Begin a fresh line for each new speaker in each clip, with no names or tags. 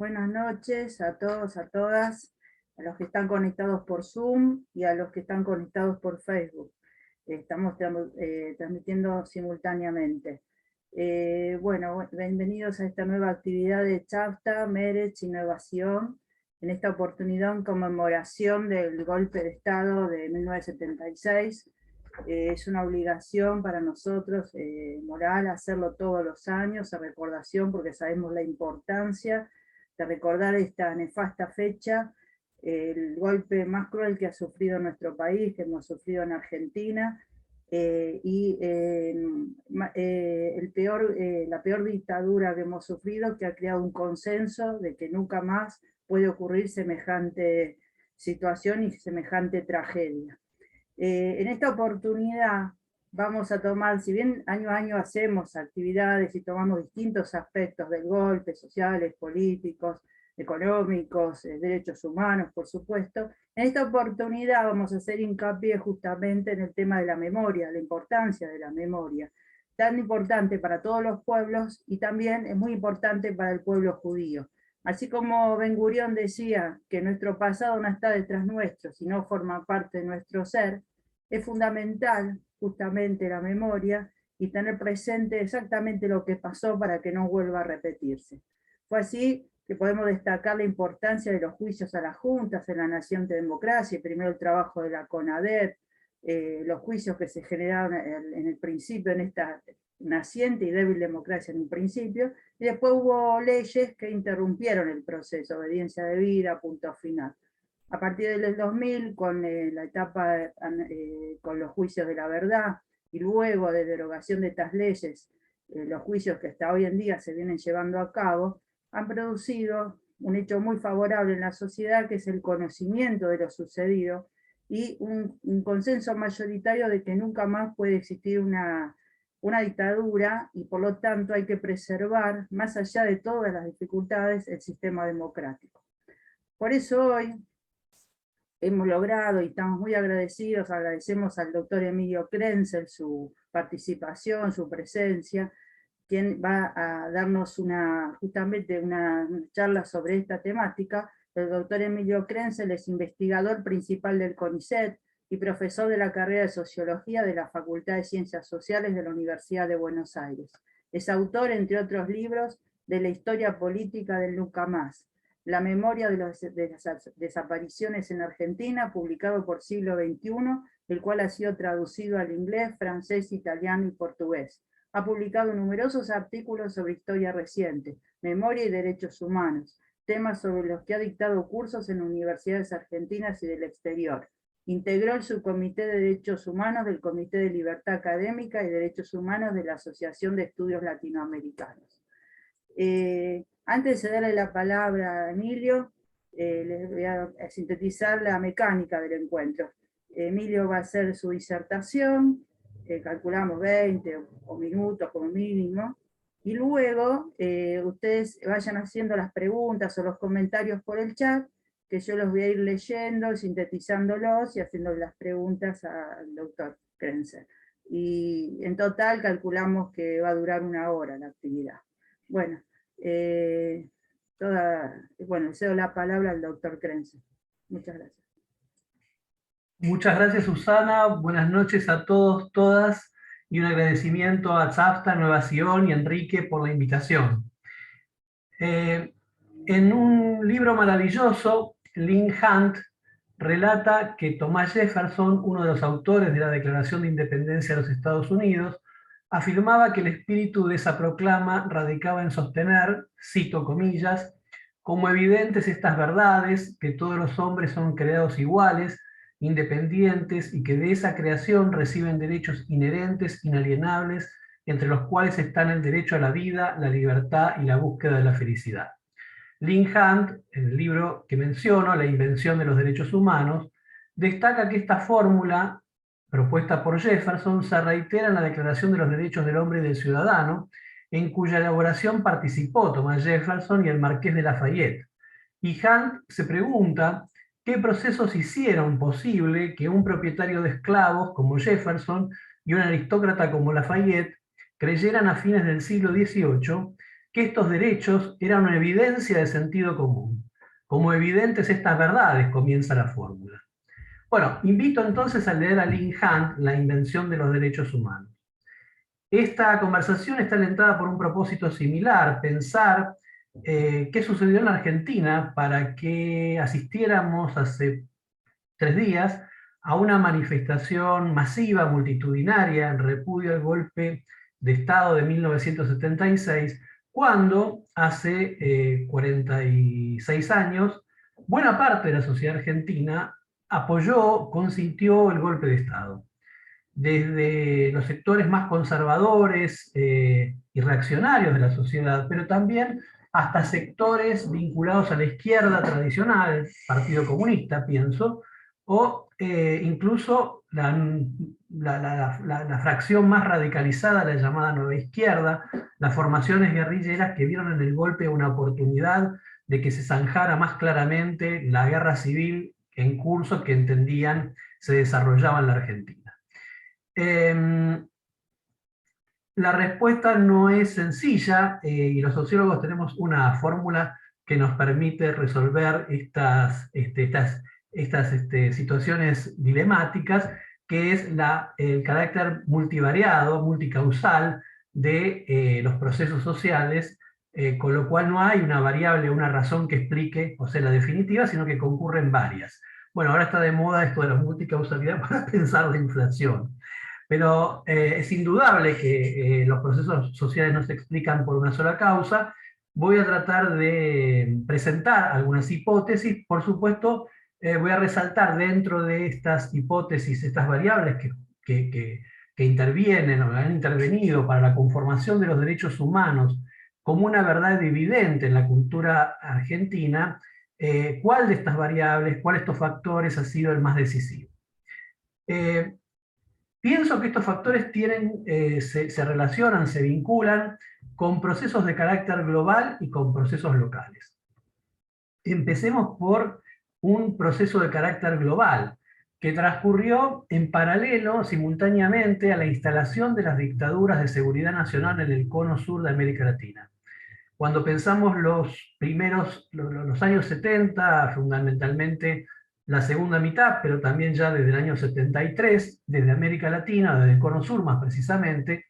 Buenas noches a todos, a todas, a los que están conectados por Zoom y a los que están conectados por Facebook. Estamos transmitiendo simultáneamente. Bueno, bienvenidos a esta nueva actividad de Chafta, Meretz, Innovación, en esta oportunidad en conmemoración del golpe de Estado de 1976. Es una obligación para nosotros moral hacerlo todos los años, a recordación, porque sabemos la importancia de recordar esta nefasta fecha, el golpe más cruel que ha sufrido nuestro país, que hemos sufrido en Argentina, la peor dictadura que hemos sufrido, que ha creado un consenso de que nunca más puede ocurrir semejante situación y semejante tragedia. En esta oportunidad vamos a tomar, si bien año a año hacemos actividades y tomamos distintos aspectos del golpe, sociales, políticos, económicos, derechos humanos, por supuesto, en esta oportunidad vamos a hacer hincapié justamente en el tema de la memoria, la importancia de la memoria, tan importante para todos los pueblos y también es muy importante para el pueblo judío. Así como Ben Gurión decía que nuestro pasado no está detrás nuestro, sino forma parte de nuestro ser, es fundamental justamente la memoria y tener presente exactamente lo que pasó para que no vuelva a repetirse. Fue así que podemos destacar la importancia de los juicios a las juntas en la Nación de Democracia, primero el trabajo de la CONADEP, los juicios que se generaron en el principio en esta naciente y débil democracia en un principio, y después hubo leyes que interrumpieron el proceso, obediencia debida, punto final. A partir del 2000, con la etapa, con los juicios de la verdad, y luego de derogación de estas leyes, los juicios que hasta hoy en día se vienen llevando a cabo, han producido un hecho muy favorable en la sociedad, que es el conocimiento de lo sucedido, y un consenso mayoritario de que nunca más puede existir una dictadura, y por lo tanto hay que preservar, más allá de todas las dificultades, el sistema democrático. Por eso hoy hemos logrado y estamos muy agradecidos, agradecemos al doctor Emilio Krenzel su participación, su presencia, quien va a darnos justamente una charla sobre esta temática. El doctor Emilio Krenzel es investigador principal del CONICET y profesor de la carrera de Sociología de la Facultad de Ciencias Sociales de la Universidad de Buenos Aires. Es autor, entre otros libros, de La historia política del nunca más, La memoria de las desapariciones en Argentina, publicado por Siglo XXI, el cual ha sido traducido al inglés, francés, italiano y portugués. Ha publicado numerosos artículos sobre historia reciente, memoria y derechos humanos, temas sobre los que ha dictado cursos en universidades argentinas y del exterior. Integró el subcomité de Derechos Humanos del Comité de Libertad Académica y Derechos Humanos de la Asociación de Estudios Latinoamericanos. Antes de darle la palabra a Emilio, les voy a sintetizar la mecánica del encuentro. Emilio va a hacer su disertación, calculamos 20 o minutos como mínimo, y luego ustedes vayan haciendo las preguntas o los comentarios por el chat, que yo los voy a ir leyendo, sintetizándolos y haciendo las preguntas al doctor Krenzel. Y en total calculamos que va a durar 1 hora la actividad. Bueno, cedo la palabra al doctor Krenzel. Muchas gracias.
Muchas gracias, Susana. Buenas noches a todos, todas, y un agradecimiento a Chafta, Nueva Sion y Enrique por la invitación. En un libro maravilloso, Lynn Hunt relata que Thomas Jefferson, uno de los autores de la Declaración de Independencia de los Estados Unidos, afirmaba que el espíritu de esa proclama radicaba en sostener, cito comillas, como evidentes estas verdades, que todos los hombres son creados iguales, independientes, y que de esa creación reciben derechos inherentes, inalienables, entre los cuales están el derecho a la vida, la libertad y la búsqueda de la felicidad. Lynn Hunt, en el libro que menciono, La invención de los derechos humanos, destaca que esta fórmula, propuesta por Jefferson, se reitera en la Declaración de los Derechos del Hombre y del Ciudadano, en cuya elaboración participó Thomas Jefferson y el Marqués de Lafayette. Y Hunt se pregunta qué procesos hicieron posible que un propietario de esclavos como Jefferson y un aristócrata como Lafayette creyeran a fines del siglo XVIII que estos derechos eran una evidencia de sentido común. Como evidentes estas verdades, comienza la fórmula. Bueno, invito entonces a leer a Lin Hunt, La invención de los derechos humanos. Esta conversación está alentada por un propósito similar, pensar qué sucedió en la Argentina para que asistiéramos hace 3 días a una manifestación masiva, multitudinaria, en repudio al golpe de Estado de 1976, cuando hace 46 años, buena parte de la sociedad argentina apoyó, consintió el golpe de Estado. Desde los sectores más conservadores y reaccionarios de la sociedad, pero también hasta sectores vinculados a la izquierda tradicional, Partido Comunista, pienso, o incluso la fracción más radicalizada, la llamada Nueva Izquierda, las formaciones guerrilleras que vieron en el golpe una oportunidad de que se zanjara más claramente la guerra civil en curso que entendían se desarrollaba en la Argentina. La respuesta no es sencilla y los sociólogos tenemos una fórmula que nos permite resolver estas situaciones dilemáticas, que es el carácter multivariado, multicausal de los procesos sociales, con lo cual no hay una variable o una razón que explique, o sea, la definitiva, sino que concurren varias. Bueno, ahora está de moda esto de la multicausalidad para pensar la inflación. Pero es indudable que los procesos sociales no se explican por una sola causa. Voy a tratar de presentar algunas hipótesis. Por supuesto, voy a resaltar dentro de estas hipótesis, estas variables que intervienen o han intervenido para la conformación de los derechos humanos como una verdad evidente en la cultura argentina, cuál de estas variables, cuál de estos factores ha sido el más decisivo. Pienso que estos factores se relacionan, se vinculan con procesos de carácter global y con procesos locales. Empecemos por un proceso de carácter global, que transcurrió en paralelo, simultáneamente, a la instalación de las dictaduras de seguridad nacional en el cono sur de América Latina. Cuando pensamos los años 70, fundamentalmente la segunda mitad, pero también ya desde el año 73, desde América Latina, desde el Cono Sur más precisamente,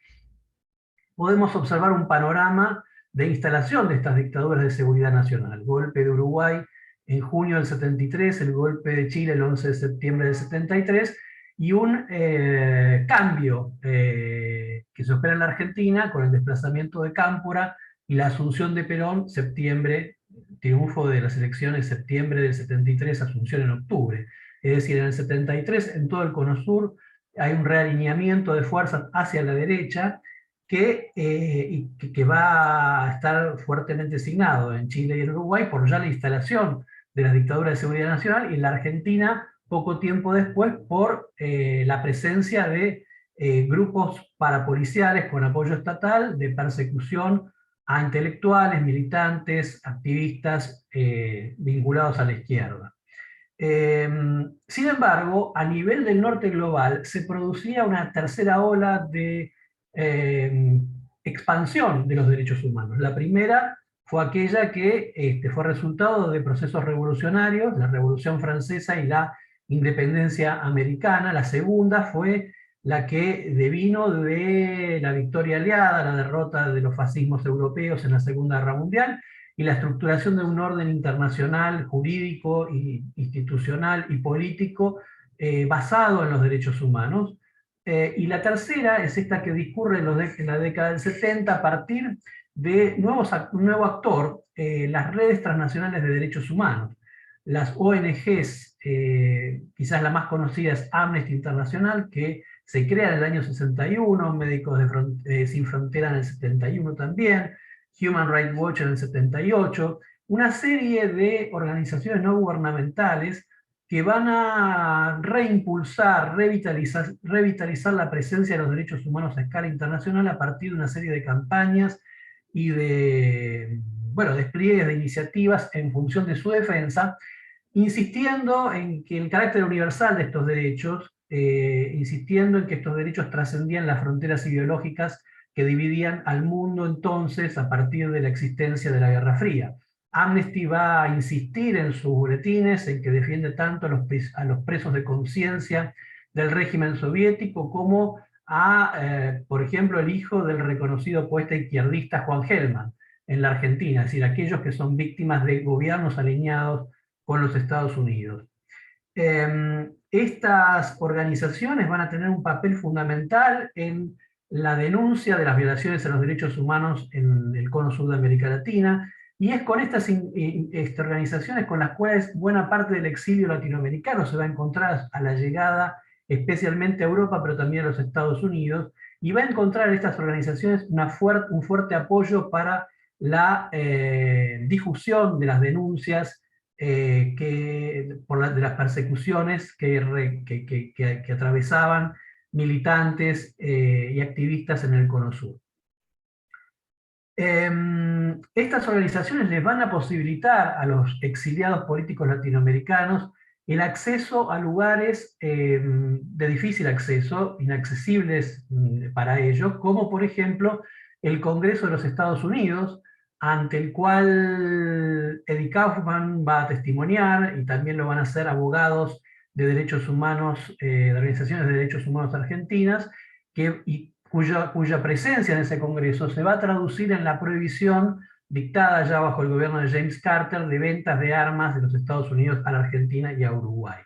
podemos observar un panorama de instalación de estas dictaduras de seguridad nacional. El golpe de Uruguay en junio del 73, el golpe de Chile el 11 de septiembre del 73, y un cambio que se opera en la Argentina con el desplazamiento de Cámpora y la asunción de Perón, septiembre, triunfo de las elecciones septiembre del 73, asunción en octubre. Es decir, en el 73, en todo el Cono Sur, hay un realineamiento de fuerzas hacia la derecha que va a estar fuertemente signado en Chile y en Uruguay por ya la instalación de las dictaduras de seguridad nacional, y en la Argentina, poco tiempo después, por la presencia de grupos parapoliciales con apoyo estatal de persecución a intelectuales, militantes, activistas vinculados a la izquierda. Sin embargo, a nivel del norte global se producía una tercera ola de expansión de los derechos humanos. La primera fue aquella que fue resultado de procesos revolucionarios, la Revolución Francesa y la independencia americana. La segunda fue la que devino de la victoria aliada, la derrota de los fascismos europeos en la Segunda Guerra Mundial, y la estructuración de un orden internacional, jurídico, institucional y político basado en los derechos humanos. Y la tercera es esta que discurre en la década del 70 a partir de un nuevo actor, las redes transnacionales de derechos humanos. Las ONGs, quizás la más conocida es Amnesty International, que se crea en el año 61, Médicos Sin Fronteras en el 71 también, Human Rights Watch en el 78, una serie de organizaciones no gubernamentales que van a reimpulsar, revitalizar la presencia de los derechos humanos a escala internacional a partir de una serie de campañas y de despliegues de iniciativas en función de su defensa, insistiendo en que el carácter universal de estos derechos, insistiendo en que estos derechos trascendían las fronteras ideológicas que dividían al mundo entonces a partir de la existencia de la Guerra Fría. Amnesty va a insistir en sus boletines en que defiende tanto a los presos de conciencia del régimen soviético como a, por ejemplo, el hijo del reconocido poeta izquierdista Juan Gelman en la Argentina, es decir, aquellos que son víctimas de gobiernos alineados con los Estados Unidos. Estas organizaciones van a tener un papel fundamental en la denuncia de las violaciones a los derechos humanos en el cono sur de América Latina, y es con estas organizaciones con las cuales buena parte del exilio latinoamericano se va a encontrar a la llegada, especialmente a Europa, pero también a los Estados Unidos, y va a encontrar en estas organizaciones un fuerte apoyo para la difusión de las denuncias de las persecuciones que atravesaban militantes y activistas en el Cono Sur. Estas organizaciones les van a posibilitar a los exiliados políticos latinoamericanos el acceso a lugares de difícil acceso, inaccesibles para ellos, como por ejemplo el Congreso de los Estados Unidos, ante el cual Eddie Kaufman va a testimoniar, y también lo van a hacer abogados de derechos humanos, de organizaciones de derechos humanos argentinas, cuya presencia en ese Congreso se va a traducir en la prohibición dictada ya bajo el gobierno de James Carter de ventas de armas de los Estados Unidos a la Argentina y a Uruguay.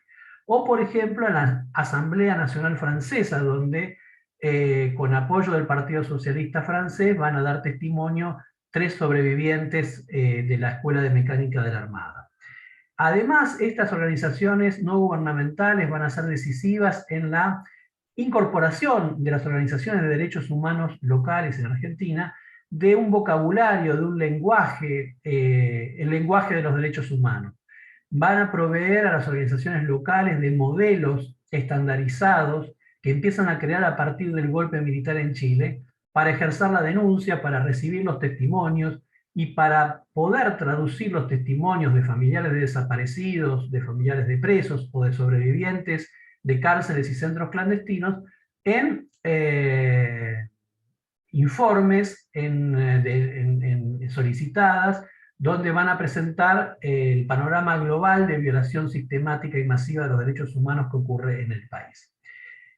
O, por ejemplo, en la Asamblea Nacional Francesa, donde con apoyo del Partido Socialista francés van a dar testimonio 3 sobrevivientes de la Escuela de Mecánica de la Armada. Además, estas organizaciones no gubernamentales van a ser decisivas en la incorporación de las organizaciones de derechos humanos locales en Argentina de un vocabulario, de un lenguaje, el lenguaje de los derechos humanos. Van a proveer a las organizaciones locales de modelos estandarizados que empiezan a crear a partir del golpe militar en Chile, para ejercer la denuncia, para recibir los testimonios y para poder traducir los testimonios de familiares de desaparecidos, de familiares de presos o de sobrevivientes de cárceles y centros clandestinos en informes solicitadas, donde van a presentar el panorama global de violación sistemática y masiva de los derechos humanos que ocurre en el país.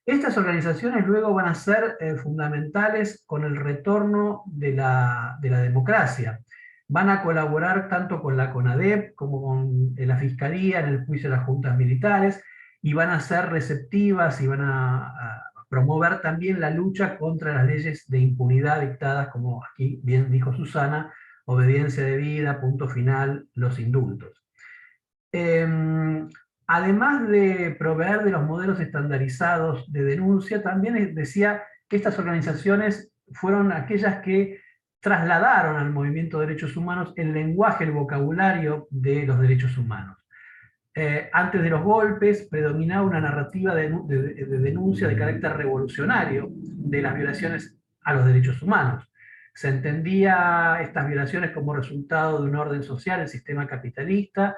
Estas organizaciones luego van a ser fundamentales con el retorno de la democracia. Van a colaborar tanto con la CONADEP como con la Fiscalía en el juicio de las juntas militares, y van a ser receptivas y van a promover también la lucha contra las leyes de impunidad dictadas, como aquí bien dijo Susana, obediencia debida, punto final, los indultos. Además de proveer de los modelos estandarizados de denuncia, también decía que estas organizaciones fueron aquellas que trasladaron al movimiento de derechos humanos el lenguaje, el vocabulario de los derechos humanos. Antes de los golpes predominaba una narrativa de denuncia de carácter revolucionario de las violaciones a los derechos humanos. Se entendía estas violaciones como resultado de un orden social, el sistema capitalista,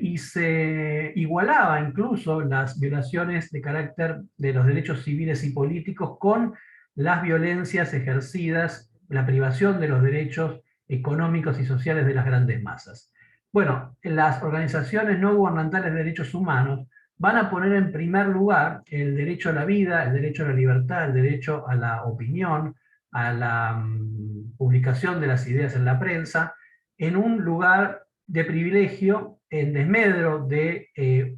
y se igualaba incluso las violaciones de carácter de los derechos civiles y políticos con las violencias ejercidas, la privación de los derechos económicos y sociales de las grandes masas. Bueno, las organizaciones no gubernamentales de derechos humanos van a poner en primer lugar el derecho a la vida, el derecho a la libertad, el derecho a la opinión, a la publicación de las ideas en la prensa, en un lugar de privilegio, en desmedro de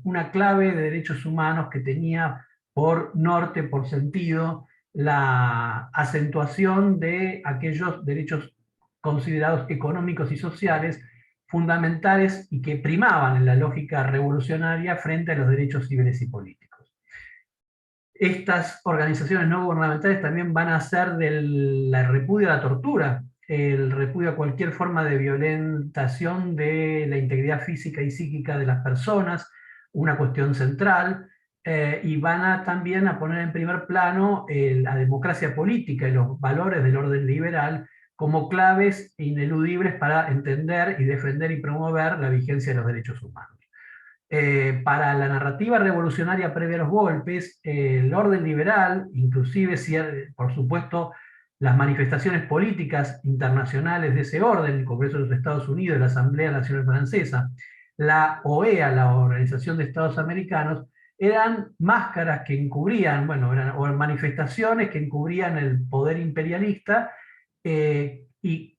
una clave de derechos humanos que tenía por norte, por sentido, la acentuación de aquellos derechos considerados económicos y sociales fundamentales y que primaban en la lógica revolucionaria frente a los derechos civiles y políticos. Estas organizaciones no gubernamentales también van a hacer del repudio a la tortura, el repudio a cualquier forma de violentación de la integridad física y psíquica de las personas, una cuestión central, y van también a poner en primer plano la democracia política y los valores del orden liberal como claves ineludibles para entender y defender y promover la vigencia de los derechos humanos. Para la narrativa revolucionaria previa a los golpes, el orden liberal, inclusive, por supuesto, las manifestaciones políticas internacionales de ese orden, el Congreso de los Estados Unidos, la Asamblea Nacional Francesa, la OEA, la Organización de Estados Americanos, eran máscaras que encubrían, bueno, o manifestaciones que encubrían el poder imperialista y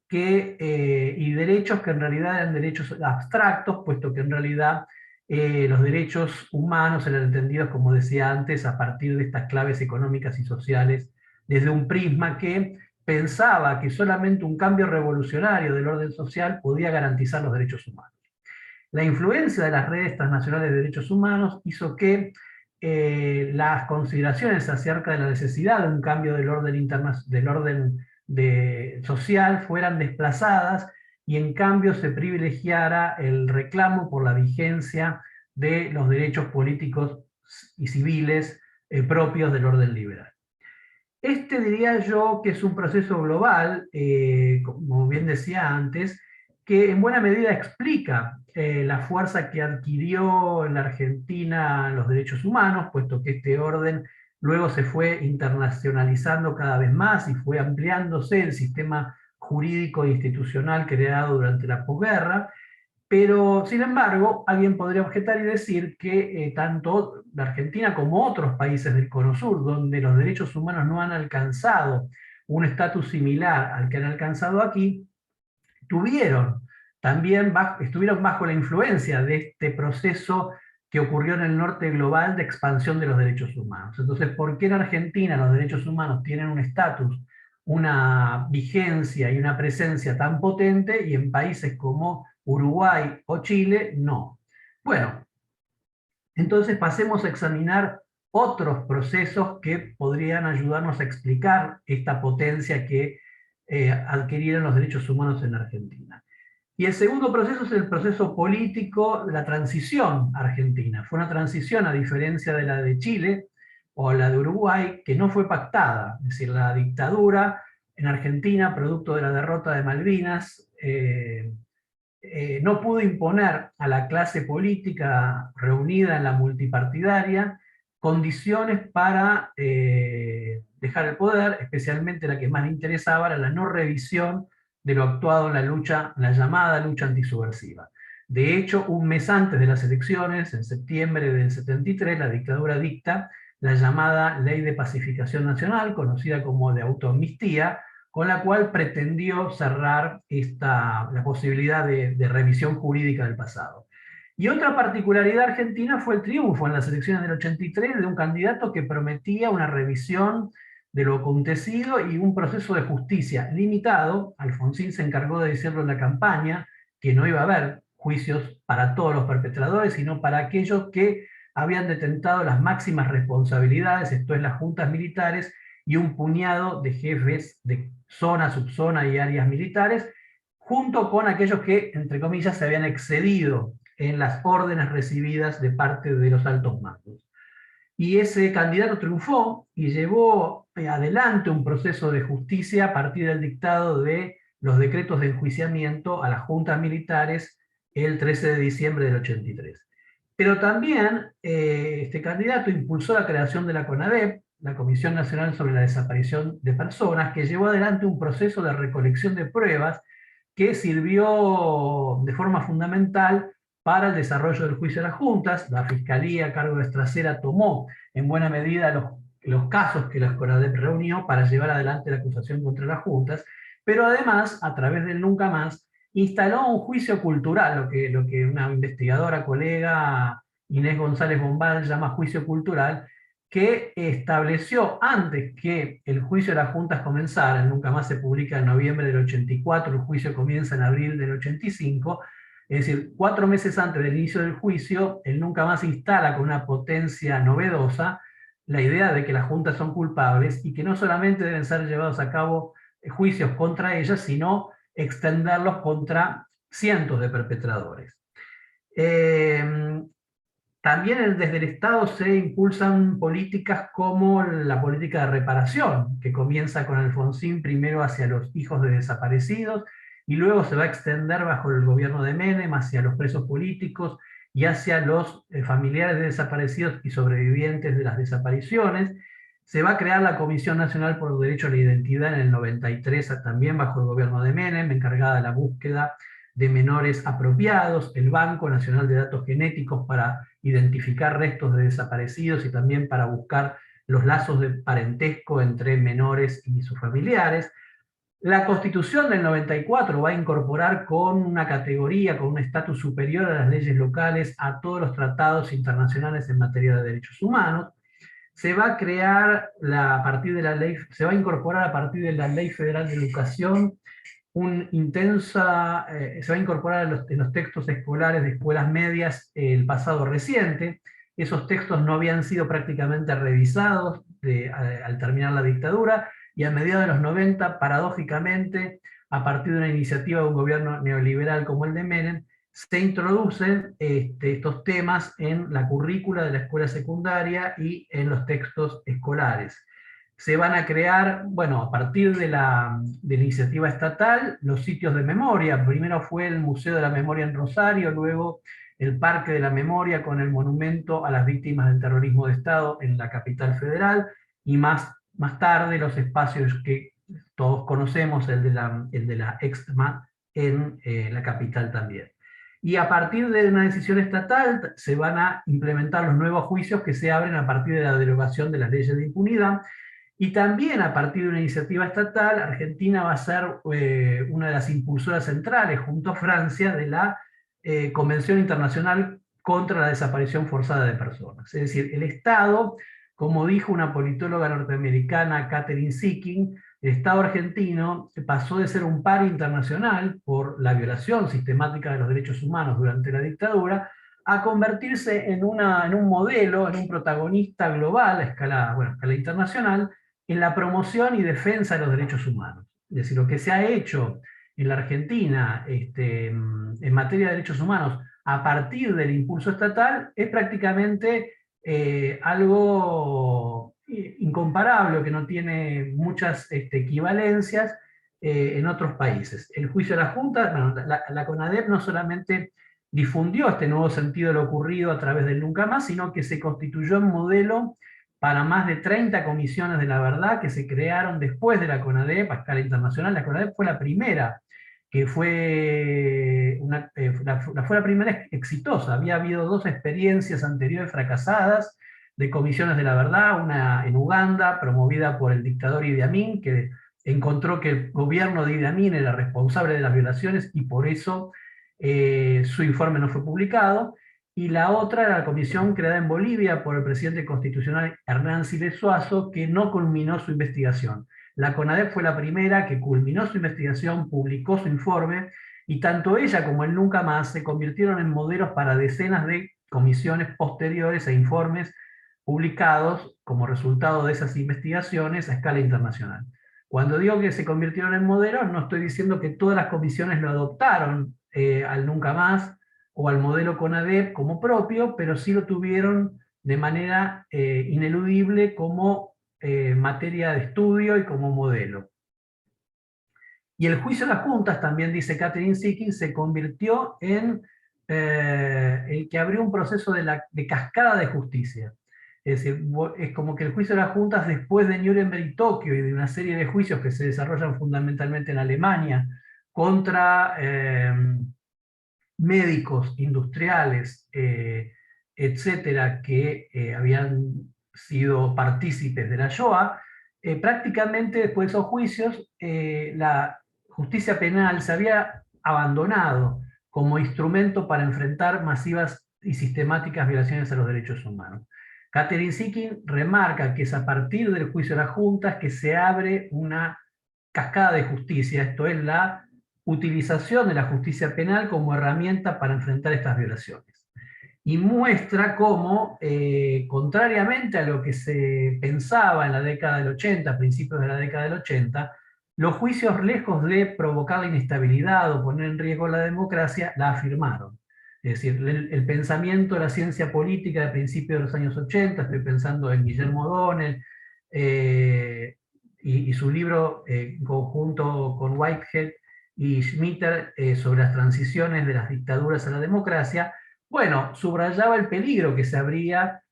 derechos que en realidad eran derechos abstractos, puesto que en realidad los derechos humanos eran entendidos, como decía antes, a partir de estas claves económicas y sociales, desde un prisma que pensaba que solamente un cambio revolucionario del orden social podía garantizar los derechos humanos. La influencia de las redes transnacionales de derechos humanos hizo que las consideraciones acerca de la necesidad de un cambio del orden social fueran desplazadas y en cambio se privilegiara el reclamo por la vigencia de los derechos políticos y civiles propios del orden liberal. Este diría yo que es un proceso global, como bien decía antes, que en buena medida explica la fuerza que adquirió en la Argentina los derechos humanos, puesto que este orden luego se fue internacionalizando cada vez más y fue ampliándose el sistema jurídico e institucional creado durante la posguerra. Pero, sin embargo, alguien podría objetar y decir que tanto la Argentina como otros países del Cono Sur, donde los derechos humanos no han alcanzado un estatus similar al que han alcanzado aquí, estuvieron bajo la influencia de este proceso que ocurrió en el norte global de expansión de los derechos humanos. Entonces, ¿por qué en Argentina los derechos humanos tienen un estatus, una vigencia y una presencia tan potente y en países como Uruguay o Chile no? Bueno, entonces pasemos a examinar otros procesos que podrían ayudarnos a explicar esta potencia que adquirieron los derechos humanos en Argentina. Y el segundo proceso es el proceso político de la transición argentina. Fue una transición, a diferencia de la de Chile o la de Uruguay, que no fue pactada. Es decir, la dictadura en Argentina, producto de la derrota de Malvinas, no pudo imponer a la clase política reunida en la multipartidaria condiciones para dejar el poder, especialmente la que más le interesaba era la no revisión de lo actuado en la lucha, la llamada lucha antisubversiva. De hecho, un mes antes de las elecciones, en septiembre del 73, la dictadura dicta la llamada Ley de Pacificación Nacional, conocida como de autoamnistía, con la cual pretendió cerrar la posibilidad de revisión jurídica del pasado. Y otra particularidad argentina fue el triunfo en las elecciones del 83 de un candidato que prometía una revisión de lo acontecido y un proceso de justicia limitado. Alfonsín se encargó de decirlo en la campaña, que no iba a haber juicios para todos los perpetradores, sino para aquellos que habían detentado las máximas responsabilidades, esto es las juntas militares, y un puñado de jefes de zona, subzona y áreas militares, junto con aquellos que, entre comillas, se habían excedido en las órdenes recibidas de parte de los altos mandos. Y ese candidato triunfó y llevó adelante un proceso de justicia a partir del dictado de los decretos de enjuiciamiento a las juntas militares el 13 de diciembre del 83. Pero también este candidato impulsó la creación de la CONADEP, la Comisión Nacional sobre la Desaparición de Personas, que llevó adelante un proceso de recolección de pruebas que sirvió de forma fundamental para el desarrollo del juicio de las juntas. La Fiscalía a cargo de Estracera tomó en buena medida los casos que la CONADEP reunió para llevar adelante la acusación contra las juntas, pero además, a través del Nunca Más, instaló un juicio cultural, lo que una investigadora colega, Inés González Bombal, llama juicio cultural, que estableció antes que el juicio de las juntas comenzara. Nunca Más se publica en noviembre del 84, el juicio comienza en abril del 85, es decir, 4 meses antes del inicio del juicio, el Nunca Más instala con una potencia novedosa la idea de que las juntas son culpables y que no solamente deben ser llevados a cabo juicios contra ellas, sino extenderlos contra cientos de perpetradores. También desde el Estado se impulsan políticas como la política de reparación, que comienza con Alfonsín primero hacia los hijos de desaparecidos, y luego se va a extender bajo el gobierno de Menem hacia los presos políticos y hacia los familiares de desaparecidos y sobrevivientes de las desapariciones. Se va a crear la Comisión Nacional por el Derecho a la Identidad en el 93, también bajo el gobierno de Menem, encargada de la búsqueda de menores apropiados, el Banco Nacional de Datos Genéticos para identificar restos de desaparecidos y también para buscar los lazos de parentesco entre menores y sus familiares. La Constitución del 94 va a incorporar con una categoría, con un estatus superior a las leyes locales, a todos los tratados internacionales en materia de derechos humanos. Se va a crear, a partir de la ley, se va a incorporar a partir de la Ley Federal de Educación se va a incorporar en los textos escolares de escuelas medias el pasado reciente. Esos textos no habían sido prácticamente revisados al terminar la dictadura, y a mediados de los 90, paradójicamente, a partir de una iniciativa de un gobierno neoliberal como el de Menem, se introducen estos temas en la currícula de la escuela secundaria y en los textos escolares. Se van a crear, bueno, a partir de la iniciativa estatal, los sitios de memoria. Primero fue el Museo de la Memoria en Rosario, luego el Parque de la Memoria con el monumento a las víctimas del terrorismo de Estado en la capital federal, y más tarde los espacios que todos conocemos, el de la EXMA en la capital también. Y a partir de una decisión estatal se van a implementar los nuevos juicios que se abren a partir de la derogación de las leyes de impunidad. Y también a partir de una iniciativa estatal, Argentina va a ser una de las impulsoras centrales, junto a Francia, de la Convención Internacional contra la Desaparición Forzada de Personas. Es decir, el Estado, como dijo una politóloga norteamericana, Catherine Sickin, el Estado argentino pasó de ser un par internacional por la violación sistemática de los derechos humanos durante la dictadura, a convertirse en un modelo, en un protagonista global a escala internacional, en la promoción y defensa de los derechos humanos. Es decir, lo que se ha hecho en la Argentina en materia de derechos humanos a partir del impulso estatal es prácticamente algo incomparable, que no tiene muchas equivalencias en otros países. El juicio de la Junta, bueno, la CONADEP no solamente difundió este nuevo sentido de lo ocurrido a través del Nunca Más, sino que se constituyó en modelo para más de 30 comisiones de la verdad que se crearon después de la CONADEP a escala internacional. La CONADEP fue la primera, que fue la primera exitosa. Había habido dos experiencias anteriores fracasadas de comisiones de la verdad, una en Uganda, promovida por el dictador Idi Amin, que encontró que el gobierno de Idi Amin era responsable de las violaciones y por eso su informe no fue publicado. Y la otra era la comisión creada en Bolivia por el presidente constitucional Hernán Siles Suazo, que no culminó su investigación. La CONADEP fue la primera que culminó su investigación, publicó su informe, y tanto ella como el Nunca Más se convirtieron en modelos para decenas de comisiones posteriores e informes publicados como resultado de esas investigaciones a escala internacional. Cuando digo que se convirtieron en modelos, no estoy diciendo que todas las comisiones lo adoptaron al Nunca Más o al modelo CONADEP como propio, pero sí lo tuvieron de manera ineludible como materia de estudio y como modelo. Y el juicio de las juntas, también dice Catherine Sickin, se convirtió en el que abrió un proceso de cascada de justicia. Es decir, es como que el juicio de las juntas, después de Nuremberg y Tokio y de una serie de juicios que se desarrollan fundamentalmente en Alemania contra médicos, industriales, etcétera, que habían sido partícipes de la Shoah, prácticamente después de esos juicios, la justicia penal se había abandonado como instrumento para enfrentar masivas y sistemáticas violaciones a los derechos humanos. Catherine Sickin remarca que es a partir del juicio de las juntas que se abre una cascada de justicia, esto es la utilización de la justicia penal como herramienta para enfrentar estas violaciones. Y muestra cómo, contrariamente a lo que se pensaba en la década del 80, principios de la década del 80, los juicios, lejos de provocar la inestabilidad o poner en riesgo la democracia, la afirmaron. Es decir, el pensamiento de la ciencia política de principios de los años 80, estoy pensando en Guillermo O'Donnell, y su libro en conjunto con Whitehead y Schmitter sobre las transiciones de las dictaduras a la democracia, bueno, subrayaba el peligro que se abría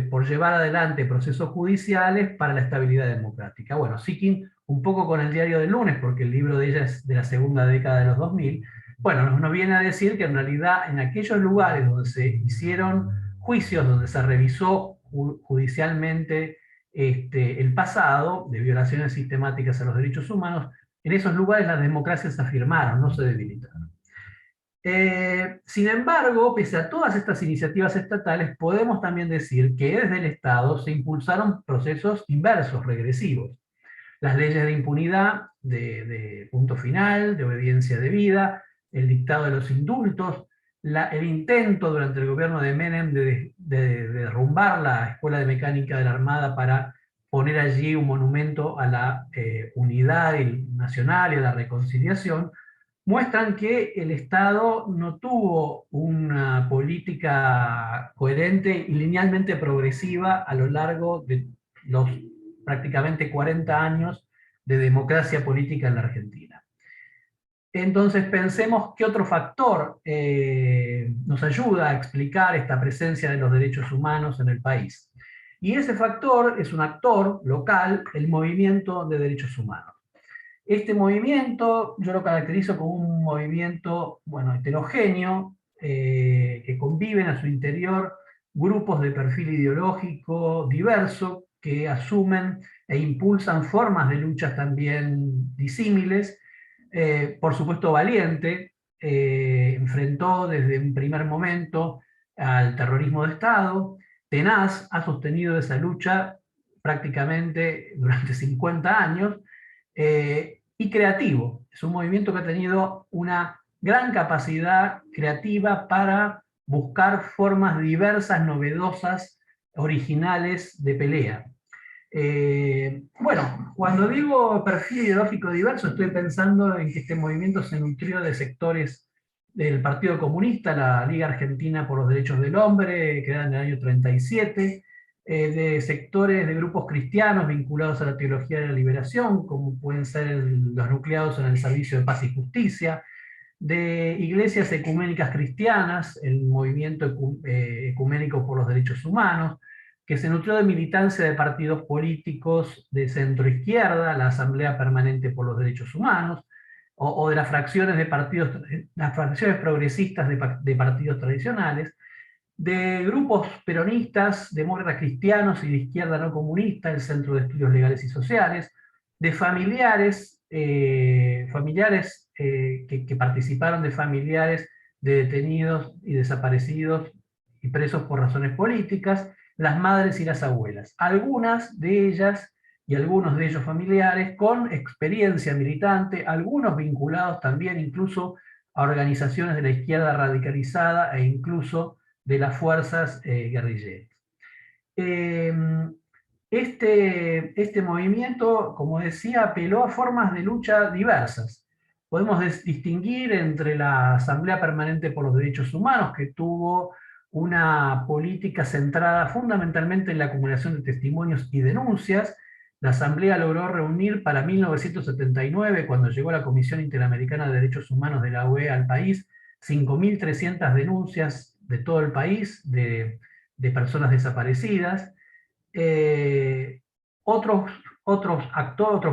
por llevar adelante procesos judiciales para la estabilidad democrática. Bueno, Sikin, un poco con el diario del lunes, porque el libro de ella es de la segunda década de los 2000, bueno, nos viene a decir que en realidad en aquellos lugares donde se hicieron juicios, donde se revisó judicialmente el pasado de violaciones sistemáticas a los derechos humanos, en esos lugares las democracias se afirmaron, no se debilitaron. Sin embargo, pese a todas estas iniciativas estatales, podemos también decir que desde el Estado se impulsaron procesos inversos, regresivos. Las leyes de impunidad, de punto final, de obediencia debida, el dictado de los indultos, el intento durante el gobierno de Menem de derrumbar la Escuela de Mecánica de la Armada para poner allí un monumento a la unidad nacional y a la reconciliación, muestran que el Estado no tuvo una política coherente y linealmente progresiva a lo largo de los prácticamente 40 años de democracia política en la Argentina. Entonces pensemos qué otro factor nos ayuda a explicar esta presencia de los derechos humanos en el país. Y ese factor es un actor local, el movimiento de derechos humanos. Este movimiento yo lo caracterizo como un movimiento, bueno, heterogéneo, que conviven a su interior grupos de perfil ideológico diverso, que asumen e impulsan formas de luchas también disímiles. Por supuesto, Valiente enfrentó desde un primer momento al terrorismo de Estado. Tenaz ha sostenido esa lucha prácticamente durante 50 años, y creativo. Es un movimiento que ha tenido una gran capacidad creativa para buscar formas diversas, novedosas, originales de pelea. Bueno, cuando digo perfil ideológico diverso, estoy pensando en que este movimiento se nutrió de sectores del Partido Comunista, la Liga Argentina por los Derechos del Hombre, que era en el año 37, de sectores de grupos cristianos vinculados a la teología de la liberación, como pueden ser los nucleados en el Servicio de Paz y Justicia, de iglesias ecuménicas cristianas, el movimiento ecuménico por los derechos humanos, que se nutrió de militancia de partidos políticos de centro-izquierda, la Asamblea Permanente por los Derechos Humanos, o de las fracciones de partidos, las fracciones progresistas de partidos tradicionales, de grupos peronistas, demócratas cristianos y de izquierda no comunista, el Centro de Estudios Legales y Sociales, de familiares, que participaron, de familiares de detenidos y desaparecidos y presos por razones políticas, las madres y las abuelas. Algunas de ellas y algunos de ellos familiares con experiencia militante, algunos vinculados también incluso a organizaciones de la izquierda radicalizada e incluso de las fuerzas guerrilleras. Este movimiento, como decía, apeló a formas de lucha diversas. Podemos distinguir entre la Asamblea Permanente por los Derechos Humanos, que tuvo una política centrada fundamentalmente en la acumulación de testimonios y denuncias. La Asamblea logró reunir para 1979, cuando llegó la Comisión Interamericana de Derechos Humanos de la UE al país, 5.300 denuncias de todo el país, de personas desaparecidas. Otros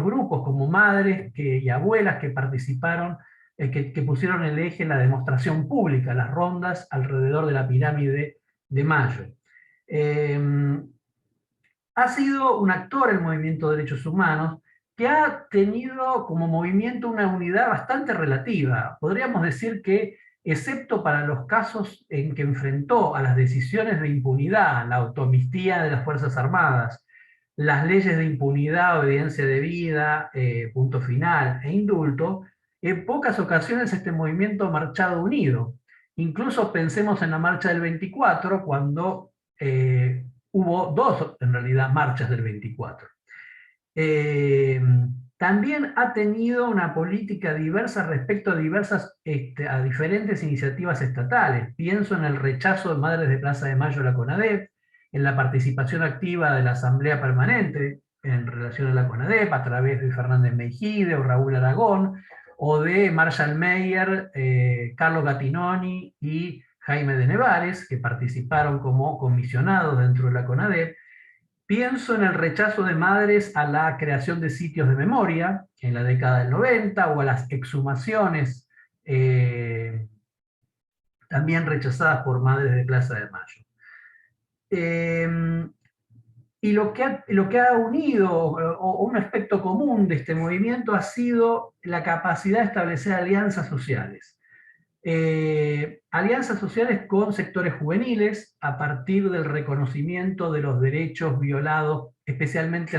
grupos como madres y abuelas que participaron, que pusieron en el eje la demostración pública, las rondas alrededor de la pirámide de Mayo. Ha sido un actor el movimiento de derechos humanos que ha tenido como movimiento una unidad bastante relativa. Podríamos decir que, excepto para los casos en que enfrentó a las decisiones de impunidad, la autoamnistía de las Fuerzas Armadas, las leyes de impunidad, obediencia debida, punto final e indulto, en pocas ocasiones este movimiento ha marchado unido. Incluso pensemos en la marcha del 24, cuando hubo dos, en realidad, marchas del 24. También ha tenido una política diversa respecto a diferentes iniciativas estatales. Pienso en el rechazo de Madres de Plaza de Mayo a la CONADEP, en la participación activa de la Asamblea Permanente en relación a la CONADEP, a través de Fernández Meijide o Raúl Aragón, o de Marshall Meyer, Carlo Gattinoni y Jaime de Nevares, que participaron como comisionados dentro de la CONADEP. Pienso en el rechazo de madres a la creación de sitios de memoria en la década del 90 o a las exhumaciones también rechazadas por madres de Plaza de Mayo. Y lo que ha unido, o un aspecto común de este movimiento, ha sido la capacidad de establecer alianzas sociales. Alianzas sociales con sectores juveniles a partir del reconocimiento de los derechos violados, especialmente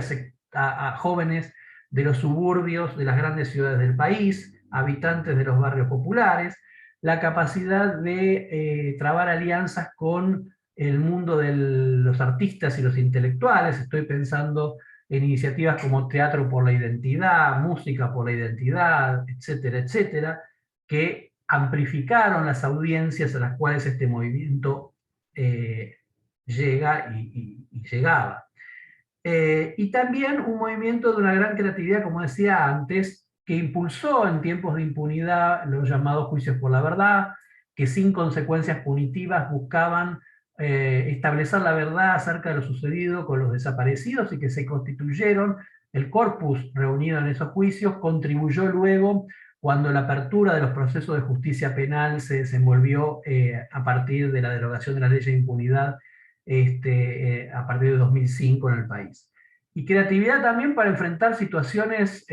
a jóvenes de los suburbios de las grandes ciudades del país, habitantes de los barrios populares, la capacidad de trabar alianzas con el mundo de los artistas y los intelectuales. Estoy pensando en iniciativas como Teatro por la Identidad, Música por la Identidad, etcétera, etcétera, que amplificaron las audiencias a las cuales este movimiento llega y llegaba. Y también un movimiento de una gran creatividad, como decía antes, que impulsó en tiempos de impunidad los llamados juicios por la verdad, que sin consecuencias punitivas buscaban establecer la verdad acerca de lo sucedido con los desaparecidos y que se constituyeron. El corpus reunido en esos juicios contribuyó luego cuando la apertura de los procesos de justicia penal se desenvolvió a partir de la derogación de la ley de impunidad a partir de 2005 en el país. Y creatividad también para enfrentar situaciones,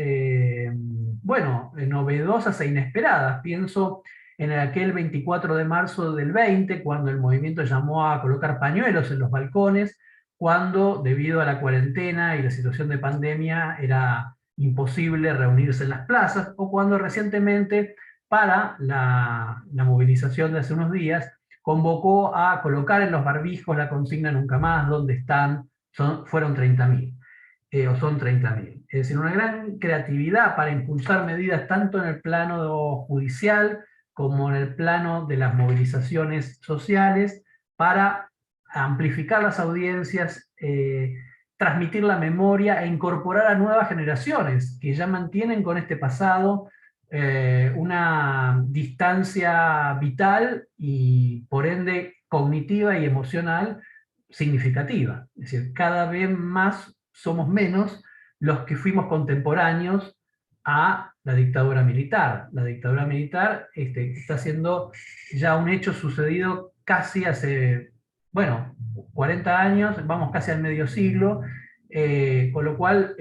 novedosas e inesperadas. Pienso en aquel 24 de marzo del 20, cuando el movimiento llamó a colocar pañuelos en los balcones, cuando debido a la cuarentena y la situación de pandemia era imposible reunirse en las plazas, o cuando recientemente, para la movilización de hace unos días, convocó a colocar en los barbijos la consigna "Nunca más", ¿dónde están? Fueron 30.000, o son 30.000. Es decir, una gran creatividad para impulsar medidas tanto en el plano judicial como en el plano de las movilizaciones sociales, para amplificar las audiencias, transmitir la memoria e incorporar a nuevas generaciones que ya mantienen con este pasado una distancia vital y por ende cognitiva y emocional significativa. Es decir, cada vez más somos menos los que fuimos contemporáneos a la dictadura militar. La dictadura militar está siendo ya un hecho sucedido casi hace, 40 años, vamos casi al medio siglo, con lo cual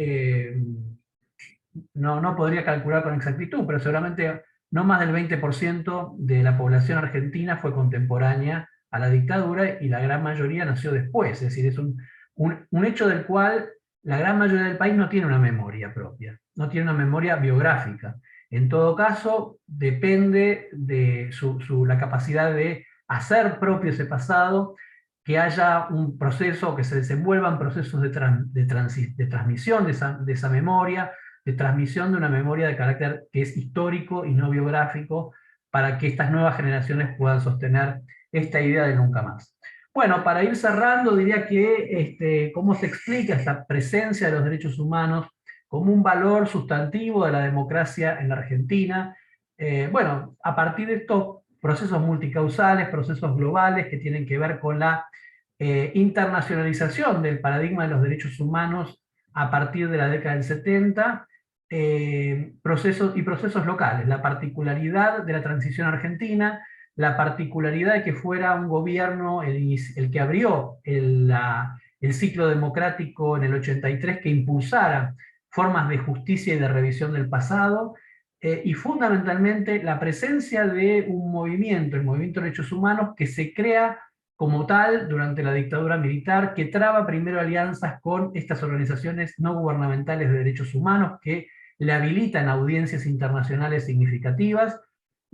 no podría calcular con exactitud, pero seguramente no más del 20% de la población argentina fue contemporánea a la dictadura y la gran mayoría nació después. Es decir, es un hecho del cual la gran mayoría del país no tiene una memoria propia, no tiene una memoria biográfica. En todo caso, depende de la capacidad de hacer propio ese pasado, que haya un proceso, que se desenvuelvan procesos de transmisión de esa memoria, de transmisión de una memoria de carácter que es histórico y no biográfico, para que estas nuevas generaciones puedan sostener esta idea de nunca más. Bueno, para ir cerrando, diría que cómo se explica esta presencia de los derechos humanos como un valor sustantivo de la democracia en la Argentina. A partir de estos procesos multicausales, procesos globales que tienen que ver con la internacionalización del paradigma de los derechos humanos a partir de la década del 70, procesos locales, la particularidad de la transición argentina, la particularidad de que fuera un gobierno el que abrió el ciclo democrático en el 83, que impulsara formas de justicia y de revisión del pasado, y fundamentalmente la presencia de un movimiento, el movimiento de derechos humanos, que se crea como tal durante la dictadura militar, que traba primero alianzas con estas organizaciones no gubernamentales de derechos humanos, que le habilitan audiencias internacionales significativas,